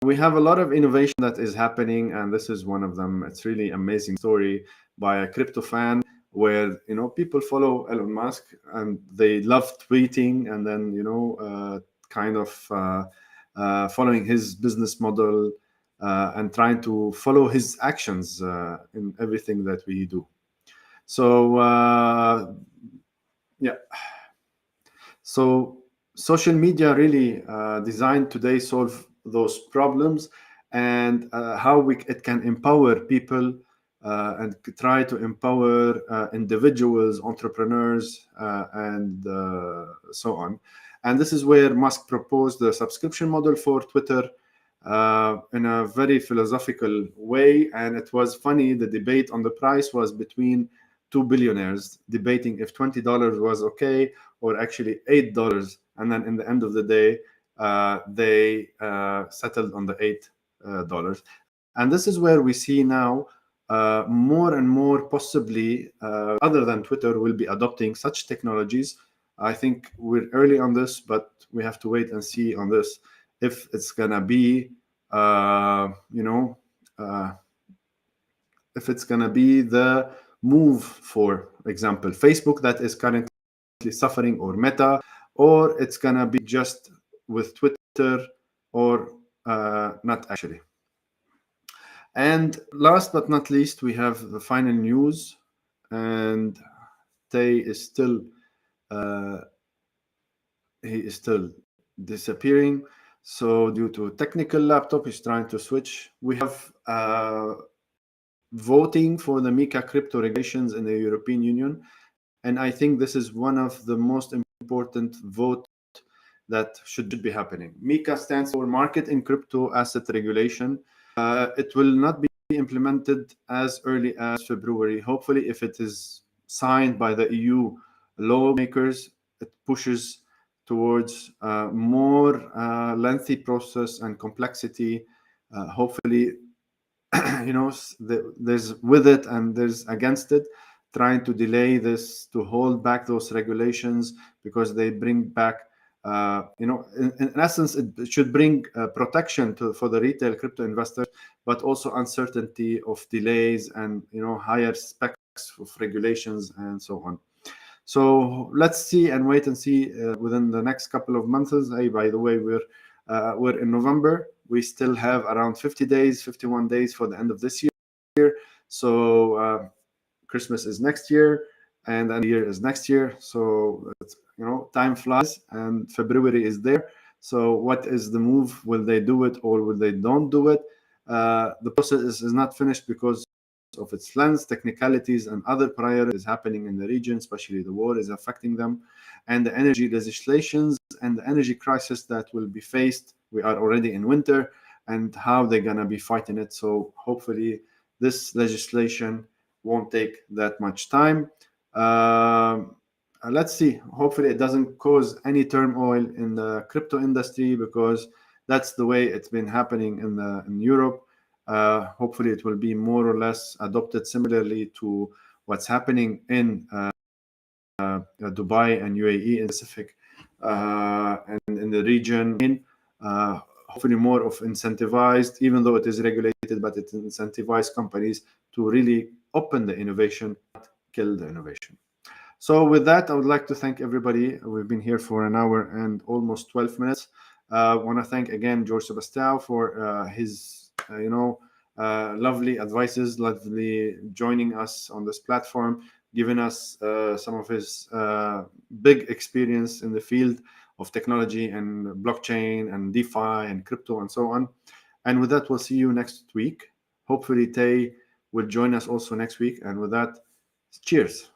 we have a lot of innovation that is happening, and this is one of them. It's really amazing story by a crypto fan where people follow Elon Musk and they love tweeting and then kind of following his business model and trying to follow his actions in everything that we do. So yeah. So social media really designed today solve those problems, and how it can empower people and try to empower individuals, entrepreneurs, and so on. And this is where Musk proposed the subscription model for Twitter in a very philosophical way. And it was funny, the debate on the price was between two billionaires debating if $20 was okay or actually $8. And then in the end of the day, they settled on the $8. And this is where we see now more and more possibly other than Twitter will be adopting such technologies. I think we're early on this, but we have to wait and see on this if it's gonna be, if it's gonna be the move, for example, Facebook that is currently suffering, or Meta, or it's gonna be just with Twitter, or not actually. And last but not least, we have the final news, and Tay is still he is still disappearing. So due to technical laptop, he's trying to switch. We have voting for the MiCA crypto regulations in the European Union, and I think this is one of the most important vote that should be happening. MiCA stands for Market in Crypto Asset Regulation. It will not be implemented as early as February. Hopefully, if it is signed by the EU lawmakers, it pushes towards more lengthy process and complexity. Hopefully, there's with it and there's against it, trying to delay this, to hold back those regulations, because they bring back, in essence, it should bring protection for the retail crypto investors, but also uncertainty of delays and higher specs of regulations and so on. So let's see and wait and see within the next couple of months. Hey, by the way, we're in November. We still have around 50 days, 51 days for the end of this year. So Christmas is next year, and then the year is next year. So time flies, and February is there. So what is the move? Will they do it or will they don't do it? The process is not finished because of its length, technicalities, and other priorities happening in the region, especially the war is affecting them, and the energy legislations and the energy crisis that will be faced. We are already in winter, and how they're gonna be fighting it. So hopefully this legislation won't take that much time. Let's see. Hopefully it doesn't cause any turmoil in the crypto industry, because that's the way it's been happening in Europe. Hopefully it will be more or less adopted similarly to what's happening in Dubai and UAE in Pacific, and in the region. Hopefully more of incentivized, even though it is regulated, but it incentivized companies to really open the innovation, not kill the innovation. So with that, I would like to thank everybody. We've been here for an hour and almost 12 minutes. I want to thank again Jorge Sebastiao for his lovely advices, lovely joining us on this platform, giving us some of his big experience in the field of technology and blockchain and DeFi and crypto and so on. And with that, we'll see you next week. Hopefully Tay will join us also next week. And with that, cheers.